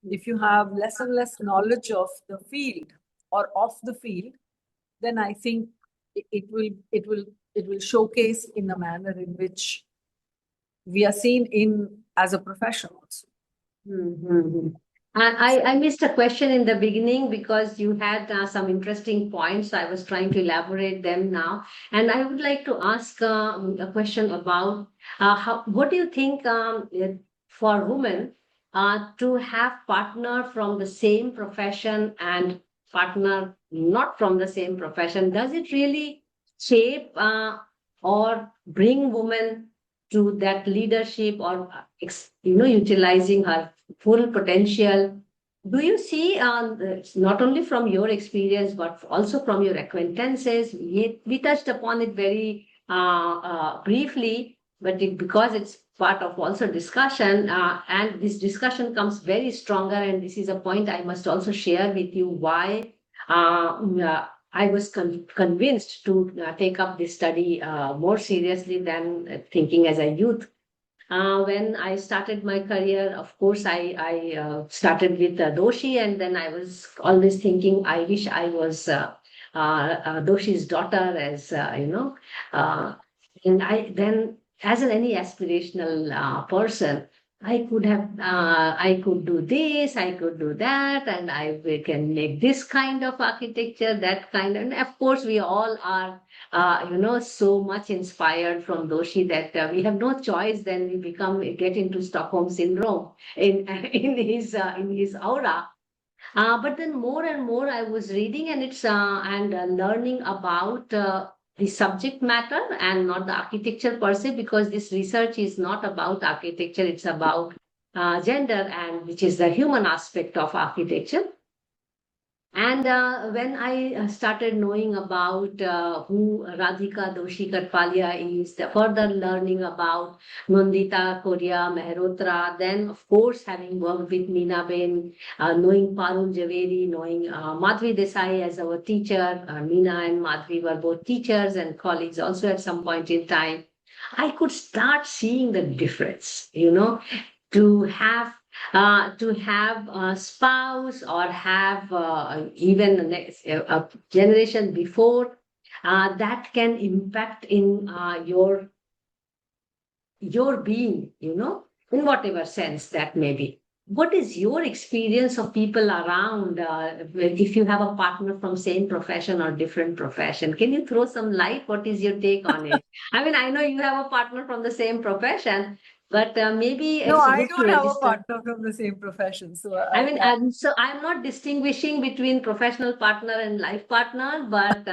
if you have less and less knowledge of the field or of the field, then I think it will showcase in a manner in which we are seen in as a profession also. I missed a question in the beginning because you had some interesting points. I was trying to elaborate them now. And I would like to ask a question about what do you think for women to have partner from the same profession and partner not from the same profession? Does it really shape or bring women to that leadership or, utilizing her full potential? Do you see, not only from your experience, but also from your acquaintances? We touched upon it very briefly, but because it's part of also discussion, and this discussion comes very stronger, and this is a point I must also share with you why I was convinced to take up this study more seriously than thinking as a youth. When I started my career, of course, I started with Doshi, and then I was always thinking, I wish I was Doshi's daughter, as uh, and I then, as any aspirational person, I could do this, I could do that, and we can make this kind of architecture, that kind, and of course, we all are so much inspired from Doshi that we have no choice. Then we get into Stockholm syndrome in in his aura. But then more and more I was reading and it's and learning about the subject matter and not the architecture per se, because this research is not about architecture; it's about gender, and which is the human aspect of architecture. And when I started knowing about who Radhika Doshi Katpalia is, further learning about Nandita Korea Mehrotra, then of course having worked with Meena Ben, knowing Parul Javeri, knowing Madhvi Desai as our teacher, Meena and Madhvi were both teachers and colleagues also at some point in time, I could start seeing the difference, to have a spouse or have even the next a generation before that can impact in your being, in whatever sense that may be. what is your experience of people around if you have a partner from same profession or different profession? Can you throw some light? What is your take on it? I mean, I know you have a partner from the same profession, but maybe No, it's I good don't to have a discuss. partner from the same profession. So I mean, so I'm not distinguishing between professional partner and life partner, but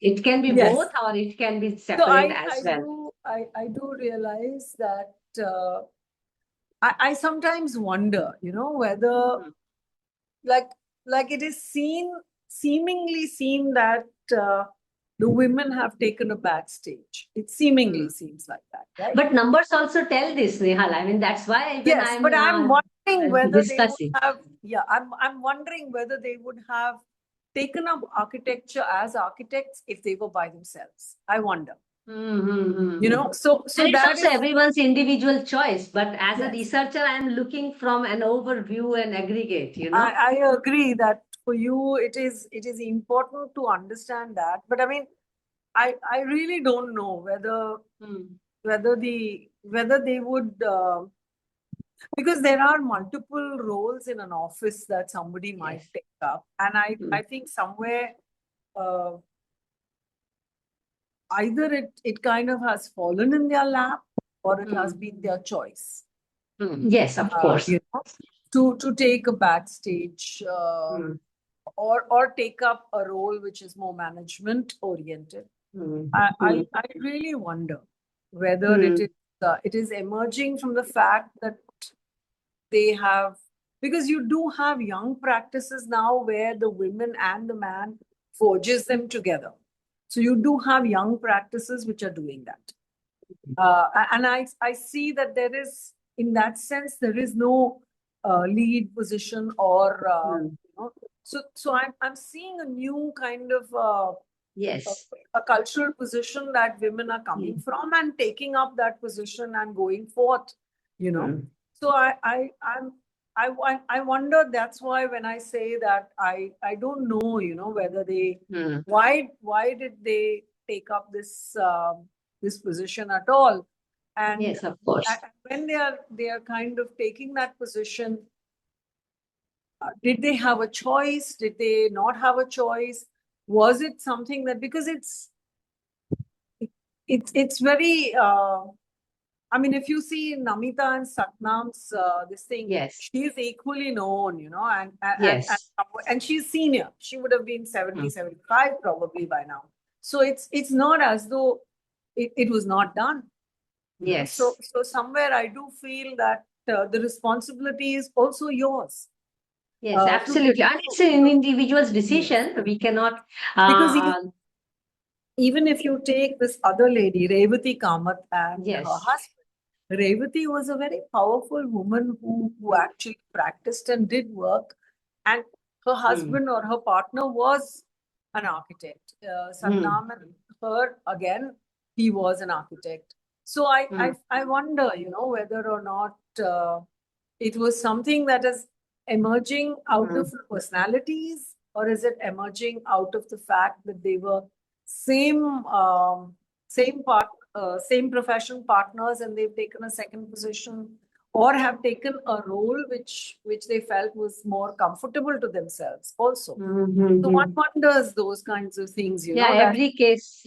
it can be both yes. or it can be So separate as well. I do realize that I sometimes wonder, whether Mhm. like it is seemingly seen that uh, the women have taken a backstage. It seemingly Mm. seems like that, right? But numbers also tell this, Nehal. I mean, that's why even Yes, I'm but I'm wondering whether they would discussing. have, yeah, I'm wondering whether they would have taken up architecture as architects if they were by themselves. I wonder, Mm-hmm. so And it's that also is, everyone's individual choice. But as a yes, researcher, I'm looking from an overview and aggregate, you know. I agree that for you it is important to understand that. But I mean, I really don't know Mm. whether they would because there are multiple roles in an office that somebody might Yes. take up, and I Mm. think somewhere uh, either it kind of has fallen in their lap or it has Mm. been their choice, Yes, of course. to take a backstage Mm. or take up a role which is more management oriented. Mm. I really wonder whether Mm. it is emerging from the fact that they have, because you do have young practices now where the women and the man forges them together. So you do have young practices which are doing that. And I see that there is, in that sense, there is no lead position or, Mm. so I'm seeing a new kind of a, Yes. a cultural position that women are coming Mm. from and taking up that position and going forth, you know. Mm. So I wonder, that's why when I say that I don't know, whether they, Mm. why did they take up this position at all? And Yes, of course. when they are kind of taking that position, did they have a choice? Did they not have a choice? Was it something that, because it's very I mean, if you see Namita and Satnam's this thing, Yes. she is equally known, Yes. and she's senior. She would have been 70, Mm. 75 probably by now. So it's not as though it was not done, Yes. So somewhere I do feel that the responsibility is also yours. Yes, To absolutely. And it's an individual's yes, decision. We cannot, because uh, even if you take this other lady, Revati Kamath, and her yes. husband, Revati was a very powerful woman who actually practiced and did work. And her Mm. husband or her partner was an architect. Mm. Satnam and her, again, he was an architect. So Mm. I wonder, whether or not it was something that is emerging out Mm. of personalities, or is it emerging out of the fact that they were same same profession partners and they've taken a second position, or have taken a role which they felt was more comfortable to themselves also. So one Mm. wonders those kinds of things, that Yeah, every case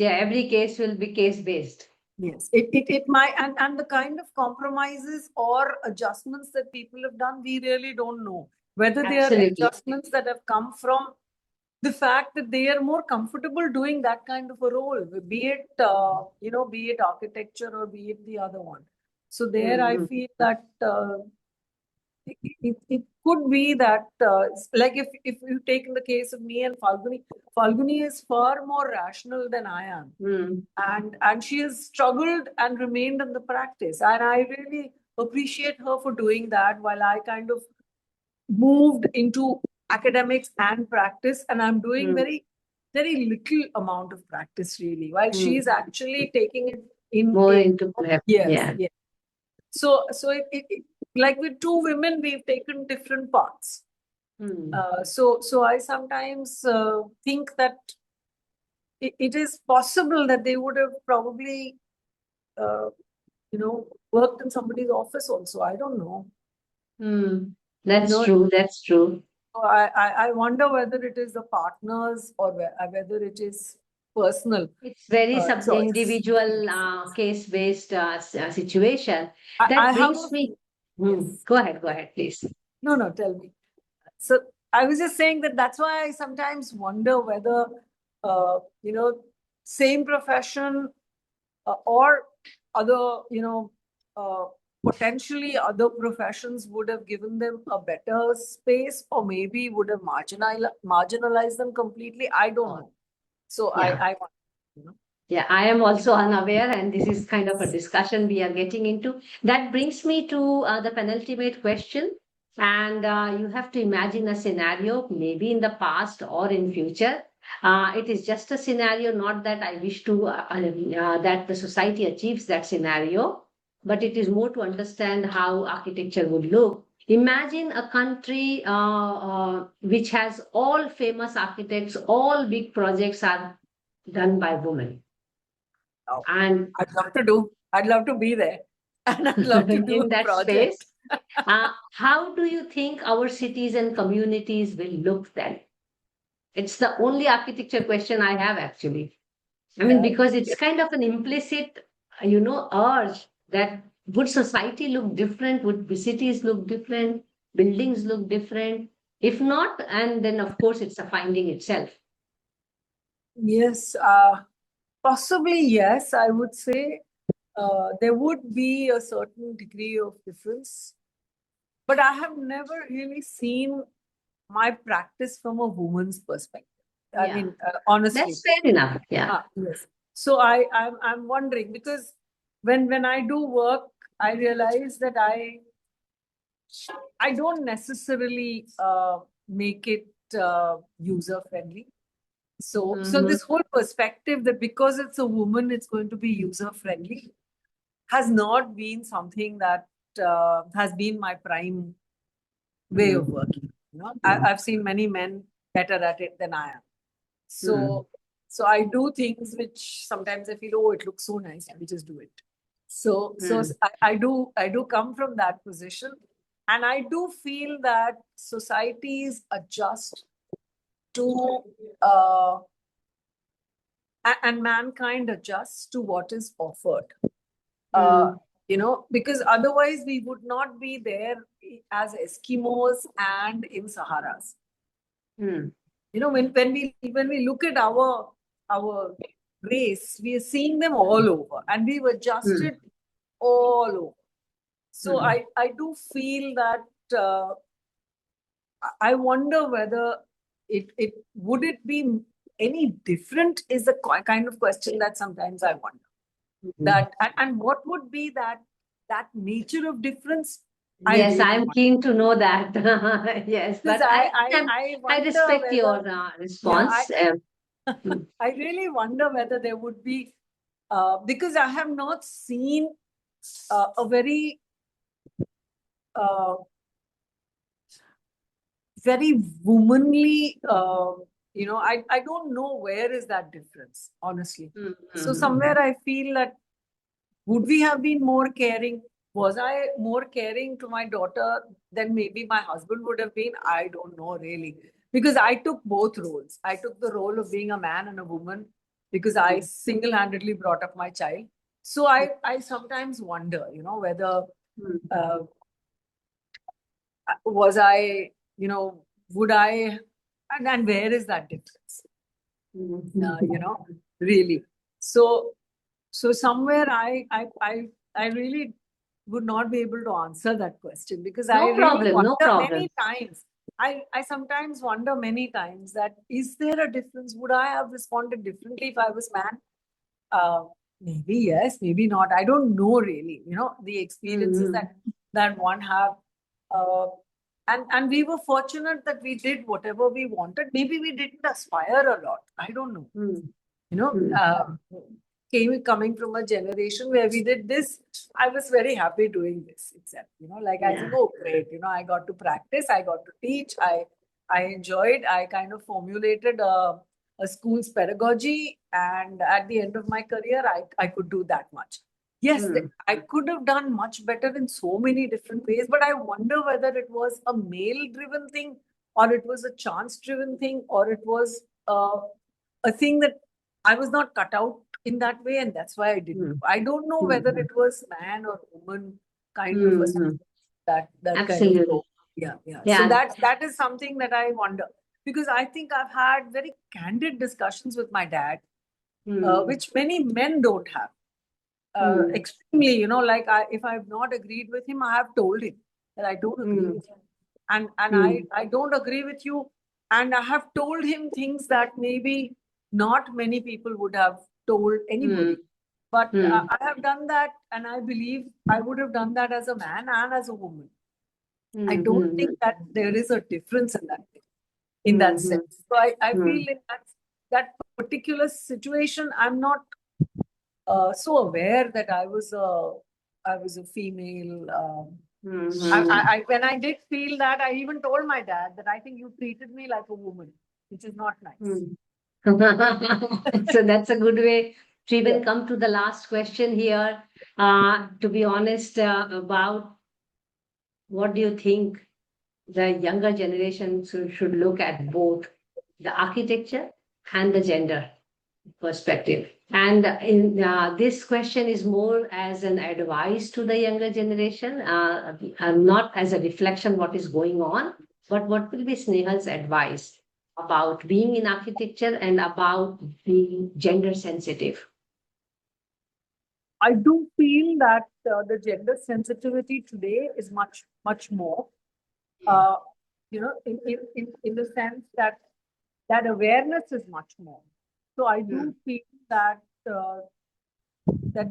will be case based. yes, it might, and the kind of compromises or adjustments that people have done, we really don't know whether they are Absolutely. adjustments that have come from the fact that they are more comfortable doing that kind of a role, be it be it architecture or be it the other one. So there I Mm. feel that it could be that like if you take in the case of me and Falguni is far more rational than I am, Mm. and she has struggled and remained in the practice, and I really appreciate her for doing that, while I kind of moved into academics and practice, and I'm doing Mm. very very little amount of practice really, while Mm. she's actually taking it in More in into prep. yes, Yeah. yes. So like with two women, we've taken different paths. Mm. So I sometimes think that it is possible that they would have probably uh, worked in somebody's office also. I don't know. Mm. That's know, true. That's true. so I wonder whether it is the partners or whether it is personal It's very choice. individual case-based situation. I That have brings a me. yes. Go ahead, please. No, no, tell me. So I was just saying that that's why I sometimes wonder whether, you know, same profession or other, potentially other professions would have given them a better space or maybe would have marginalized them completely. I don't know. So Yeah. I want, you know. Yeah, I am also unaware, and this is kind of a discussion we are getting into. That brings me to the penultimate question. And you have to imagine a scenario, maybe in the past or in future. It is just a scenario, not that I wish to that the society achieves that scenario, but it is more to understand how architecture would look. Imagine a country which has all famous architects, all big projects are done by women. Oh, And I'd love to do. I'd love to be there, and I'd love to do in a that space, project. how do you think our cities and communities will look then? It's the only architecture question I have actually. I mean, Yeah. because it's kind of an implicit, urge that would society look different? Would the cities look different? Buildings look different? If not, and then of course it's a finding itself. Yes, possibly yes. I would say there would be a certain degree of difference, but I have never really seen my practice from a woman's perspective. I Yeah, mean, honestly, that's fair enough. Yeah. yes. So I'm wondering because when I do work, I realize that I don't necessarily make it user friendly. So Mhm. this whole perspective that because it's a woman, it's going to be user friendly has not been something that has been my prime way of working. I've seen many men better at it than I am. Mhm. So I do things which sometimes I feel, oh, it looks so nice, let me just do it. So Mhm. I do come from that position, and I do feel that societies adjust to and mankind adjusts to what is offered. Uh, Mhm. because otherwise we would not be there as Eskimos and in Saharas. Mhm. When we look at our race, we are seeing them all over, and we've Mhm. adjusted all over. So Mhm. I do feel that I wonder whether it would it be any different is the kind of question that sometimes I wonder. Mhm. And what would be that nature of difference? I Yes, really I'm wonder. keen to know that. Yes, Because but I I wonder respect whether, your yeah, response. Mm. I really wonder whether there would be, because I have not seen a very, uh, very womanly, I don't know where is that difference, honestly. So Mhm. somewhere I feel that would we have been more caring? Was I more caring to my daughter than maybe my husband would have been? I don't know really. Because I took both roles. I took the role of being a man and a woman because I single handedly brought up my child. So I sometimes wonder, whether Mhm. uh, was I, would I, and where is that difference? Mhm. Really. So so somewhere I really would not be able to answer that question because I No really problem, no wonder problem. many times. I sometimes wonder many times that is there a difference? Would I have responded differently if I was man? Uh, Maybe yes, maybe not. I don't know really. The experiences Mhm. that one have. Uh, and we were fortunate that we did whatever we wanted. Maybe we didn't aspire a lot. I don't know. Mhm. You know, Mhm. uh, coming from a generation where we did this, I was very happy doing this itself. Like I think, Yeah. oh great, I got to practice, I got to teach, I enjoyed, I kind of formulated a school's pedagogy, and at the end of my career, I could do that much. Yes, Mm, I could have done much better in so many different ways, but I wonder whether it was a male-driven thing, or it was a chance-driven thing, or it was a thing that I was not cut out in that way, and that's why I didn't. mm, I don't know whether mm, it was man or woman kind of a mm, mm. that kind of Absolutely. role. Yeah, yeah. So Yeah. that is something that I wonder, because I think I've had very candid discussions with my dad, Mm, which many men don't have. mm, Extremely, like if I've not agreed with him, I have told him that I don't agree mm, with him, and mm, I don't agree with you, and I have told him things that maybe not many people would have told mm, anybody. But mm, I have done that, and I believe I would have done that as a man and as a woman. I mm, don't mm, think that there is a difference in that mm, sense. So I mm, feel in that particular situation, I'm not so aware that I was a female. mm, When I did feel that, I even told my dad that I think you treated me like a woman, which is not nice. mm. So that's a good way to Yeah. even come to the last question here. To be honest, about what do you think the younger generation should look at both the architecture and the gender perspective. And this question is more as an advice to the younger generation, not as a reflection what is going on, but what will be Snehal's advice about being in architecture and about being gender sensitive. I do feel that the gender sensitivity today is much, much more, uh, in the sense that that awareness is much more. So I Mm, do feel that uh, that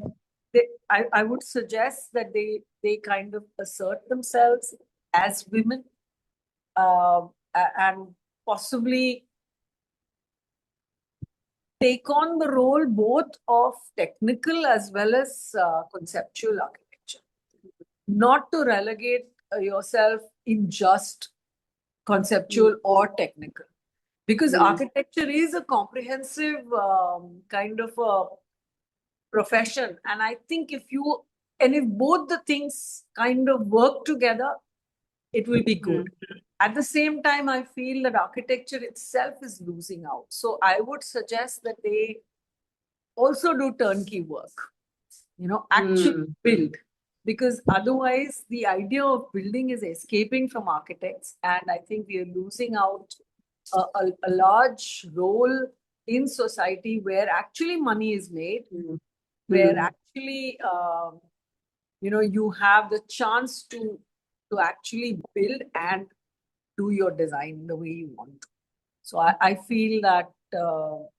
I would suggest that they kind of assert themselves as women, and possibly take on the role both of technical as well as conceptual architecture, not to relegate yourself in just mm, conceptual or technical, because mm, architecture is a comprehensive kind of a profession. And I think if both the things kind of work together, it will be good. mm, At the same time, I feel that architecture itself is losing out. So I would suggest that they also do turnkey work, actually mm, build. Because otherwise, the idea of building is escaping from architects. And I think we are losing out a large role in society where actually money is made, mm, where mm, actually you have the chance to actually build and do your design the way you want to. So I feel that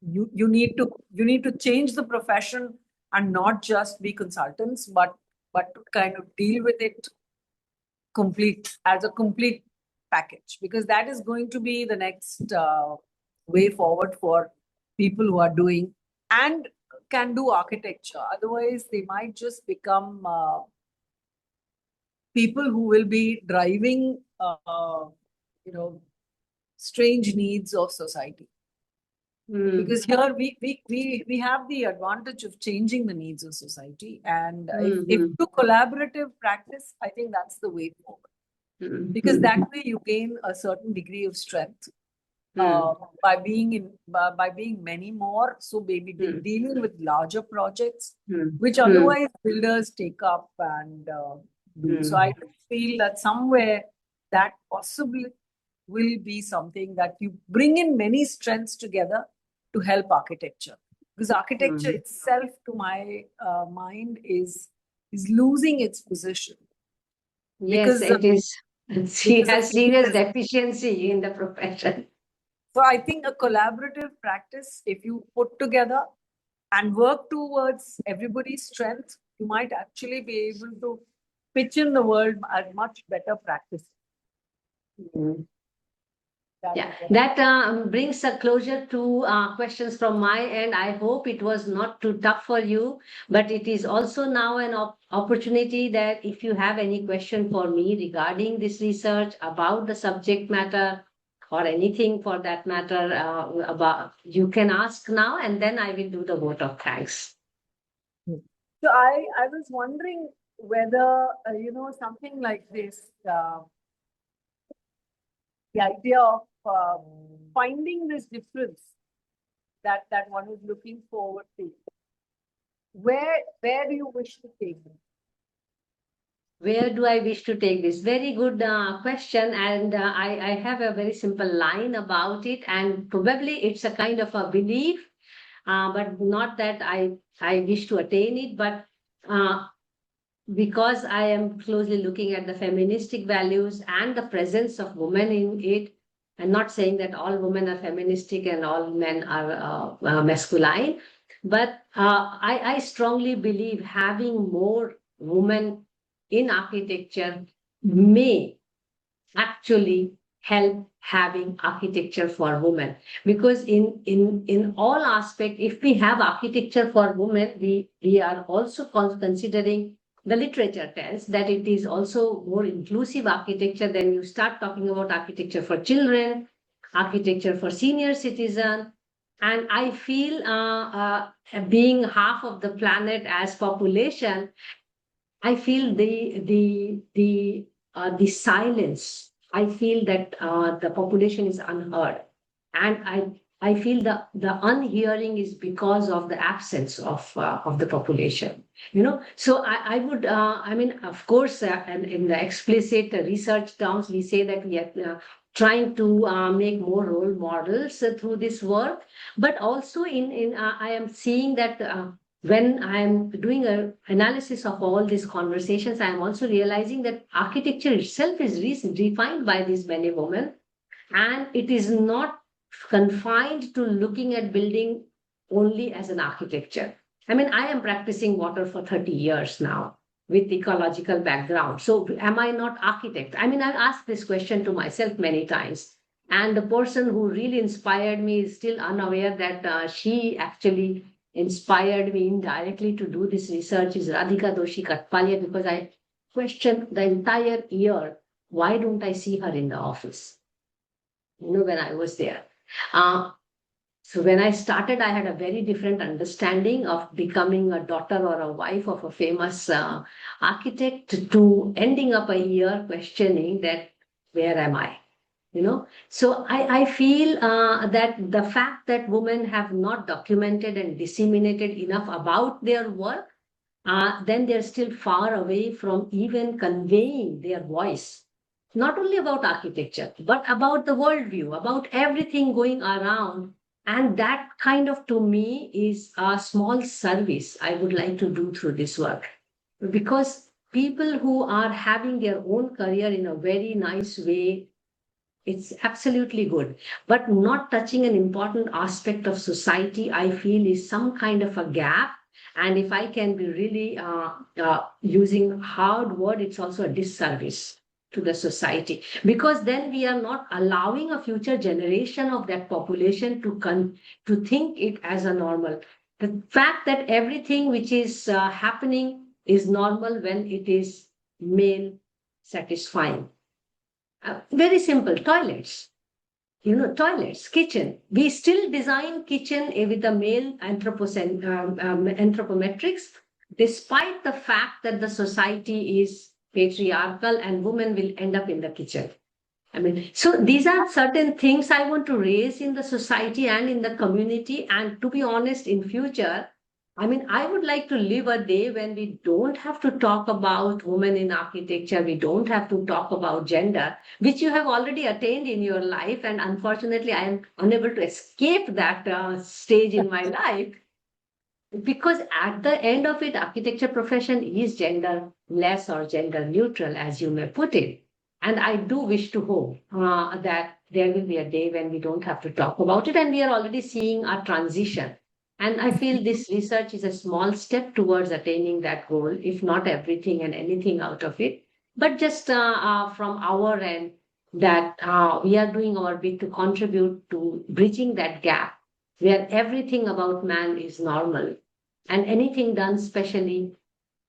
you need to change the profession and not just be consultants, but to kind of deal with it complete as a complete package, because that is going to be the next way forward for people who are doing and can do architecture. Otherwise, they might just become people who will be driving, you know, strange needs of society. mm, Because here we have the advantage of changing the needs of society, and if mm, to collaborative practice, I think that's the way forward, mm, because mm, that way you gain a certain degree of strength mm, by being many more, so maybe mm, dealing with larger projects mm, which mm, otherwise builders take up and do. So I mm, feel that somewhere that possibly will be something that you bring in many strengths together to help architecture, because architecture mm. itself, to my mind, is losing its position Yes, because it is. She because of has serious elitism. deficiency in the profession. So I think a collaborative practice, if you put together and work towards everybody's strength, you might actually be able to pitch in the world at much better practice. Mm. That Yeah, is what that brings a closure to questions from my end. I hope it was not too tough for you, but it is also now an opportunity that if you have any question for me regarding this research about the subject matter or anything for that matter, about you can ask now, and then I will do the vote of thanks. I. So I was wondering whether, something like this, the idea of finding this difference that one is looking forward to, where do you wish to take it? Where do I wish to take this? Very good question. And I have a very simple line about it. And probably it's a kind of a belief, but not that I wish to attain it, but uh, because I am closely looking at the feministic values and the presence of women in it. I'm not saying that all women are feministic and all men are masculine, but I strongly believe having more women in architecture may actually help having architecture for women, because in all aspect, if we have architecture for women, we are also considering, the literature tells that it is also more inclusive architecture. Then you start talking about architecture for children, architecture for senior citizen. And I feel being half of the planet as population, I feel the silence. I feel that the population is unheard, and I feel the unhearing is because of the absence of the population. So I would I mean, of course, and in the explicit research terms, we say that we are trying to make more role models through this work, but also in I am seeing that. When I'm doing an analysis of all these conversations, I'm also realizing that architecture itself is defined by these many women, and it is not confined to looking at building only as an architecture. I mean, I am practicing water for 30 years now with ecological background. So am I not architect? I mean, I've asked this question to myself many times. And the person who really inspired me is still unaware that she actually inspired me indirectly to do this research is Radhika Doshi Katpalia, because I questioned the entire year, why don't I see her in the office? When I was there. Uh, so when I started, I had a very different understanding of becoming a daughter or a wife of a famous architect to ending up a year questioning that, where am I? So I feel that the fact that women have not documented and disseminated enough about their work, then they're still far away from even conveying their voice, not only about architecture, but about the worldview, about everything going around. And that kind of, to me, is a small service I would like to do through this work. Because people who are having their own career in a very nice way, it's absolutely good. But not touching an important aspect of society, I feel, is some kind of a gap. And if I can be really using hard word, it's also a disservice to the society, because then we are not allowing a future generation of that population to think it as a normal. The fact that everything which is happening is normal when it is male satisfying. Very simple, toilets. Toilets, kitchen. We still design kitchen with the male anthropometrics, despite the fact that the society is patriarchal and women will end up in the kitchen. I mean, so these are certain things I want to raise in the society and in the community. And to be honest, in future, I mean, I would like to live a day when we don't have to talk about women in architecture. We don't have to talk about gender, which you have already attained in your life. And unfortunately, I am unable to escape that stage in my life, because at the end of it, architecture profession is gender less or gender neutral, as you may put it. And I do wish to hope that there will be a day when we don't have to talk about it, and we are already seeing a transition. And I feel this research is a small step towards attaining that goal, if not everything and anything out of it, but just from our end, that we are doing our bit to contribute to bridging that gap where everything about man is normal, and anything done specially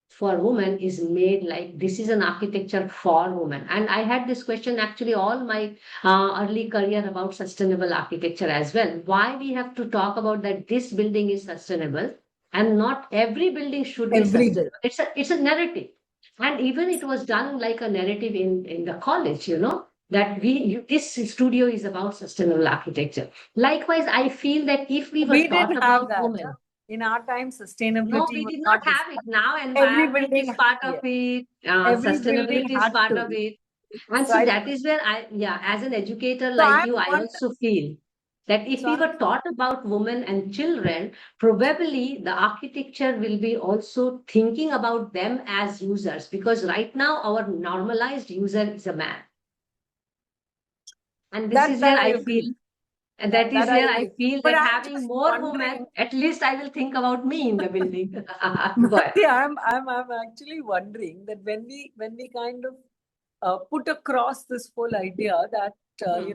for women is made like this is an architecture for women. And I had this question actually all my early career about sustainable architecture as well. Why we have to talk about that this building is sustainable? and not every building should be Every sustainable. day. It's a narrative, and even it was done like a narrative in the college, that this studio is about sustainable architecture. Likewise, I feel that if we were We taught didn't have about that. women, In our time, no, sustainability we was did not not have it. discussed. Now Every environment is building, part of yeah, it, every building sustainability is had part to of be. it. And So so I that think, is where as an educator so like I'm you, I wonder, also feel that if so we I'm, were taught about women and children, probably the architecture will be also thinking about them as users, because right now our normalized user is a man. And this is that where I I feel, agree. and that That is I where I agree. feel But that I'm having just more women, wondering. at least I will think about me in the building. Go ahead. See, I'm actually wondering that when we kind of put across this whole idea that Hmm.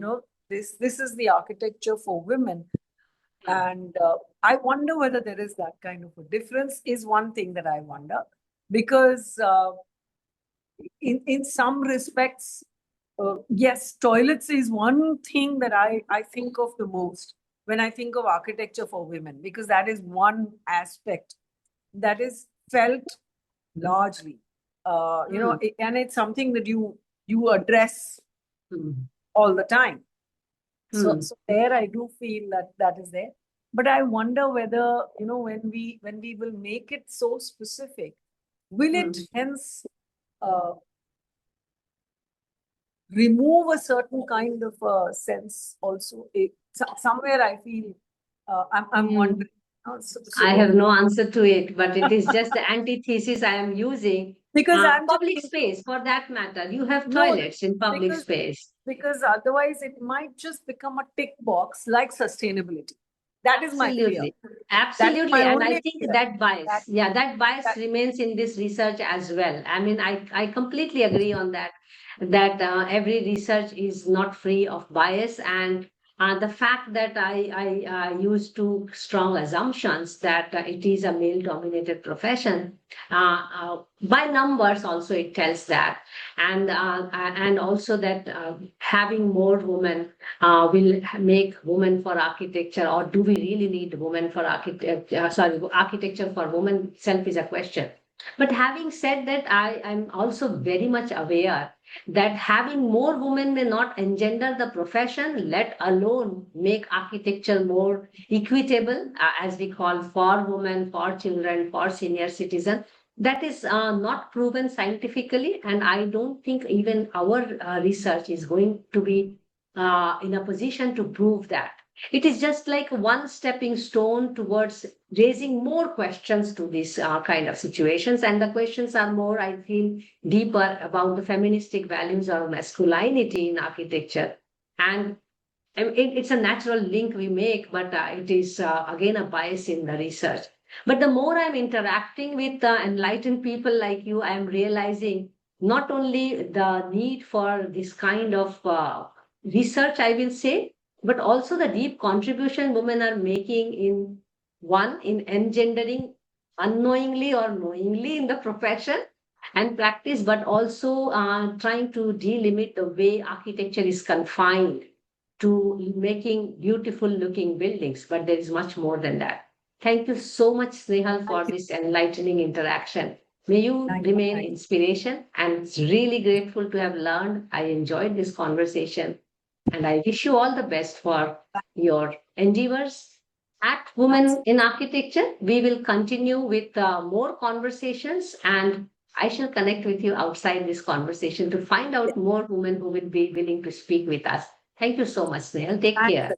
this is the architecture for women, and I wonder whether there is that kind of a difference. Is one thing that I wonder, because in some respects, yes, toilets is one thing that I think of the most when I think of architecture for women, because that is one aspect that is felt largely, Hmm. and it's something that you address Hmm. all the time. So, Hmm. so there I do feel that that is there. But I wonder whether, when we will make it so specific, will it Hmm. hence uh, remove a certain kind of sense also? Somewhere I feel, I'm Hmm. wondering. I So have no answer to it, but it is just the antithesis I am using. because I'm just Public thinking, space, for that matter, you have no, toilets in public because space. because otherwise it might just become a tick box like sustainability. That is my fear. Absolutely. That is my Absolutely. And I only think fear. that bias, That yeah, that bias that remains in this research as well. I mean, I completely agree on that, that every research is not free of bias. And the fact that I use two strong assumptions that it is a male dominated profession, by numbers also it tells that. And also that having more women will make women for architecture, or do we really need women for architecture? Sorry, architecture for women itself is a question. But having said that, I am also very much aware that having more women may not engender the profession, let alone make architecture more equitable, as we call, for women, for children, for senior citizens. That is not proven scientifically, and I don't think even our research is going to be in a position to prove that. It is just like one stepping stone towards raising more questions to these kind of situations. And the questions are more, I feel, deeper about the feministic values or masculinity in architecture. And it's a natural link we make, but it is again a bias in the research. But the more I'm interacting with enlightened people like you, I'm realizing not only the need for this kind of research, I will say, but also the deep contribution women are making in one, in engendering unknowingly or knowingly in the profession and practice, but also trying to delimit the way architecture is confined to making beautiful looking buildings, but there is much more than that. Thank you so much, Snehal, thank for you, this enlightening interaction. May you remain thank you. inspiration, and it's really grateful to have learned. I enjoyed this conversation, and I wish you all the best for your endeavors. At Thanks. Women in Architecture, we will continue with more conversations, and I shall connect with you outside this conversation to find Yeah, out more women who will be willing to speak with us. Thank you so much, Snehal. Take thanks. care.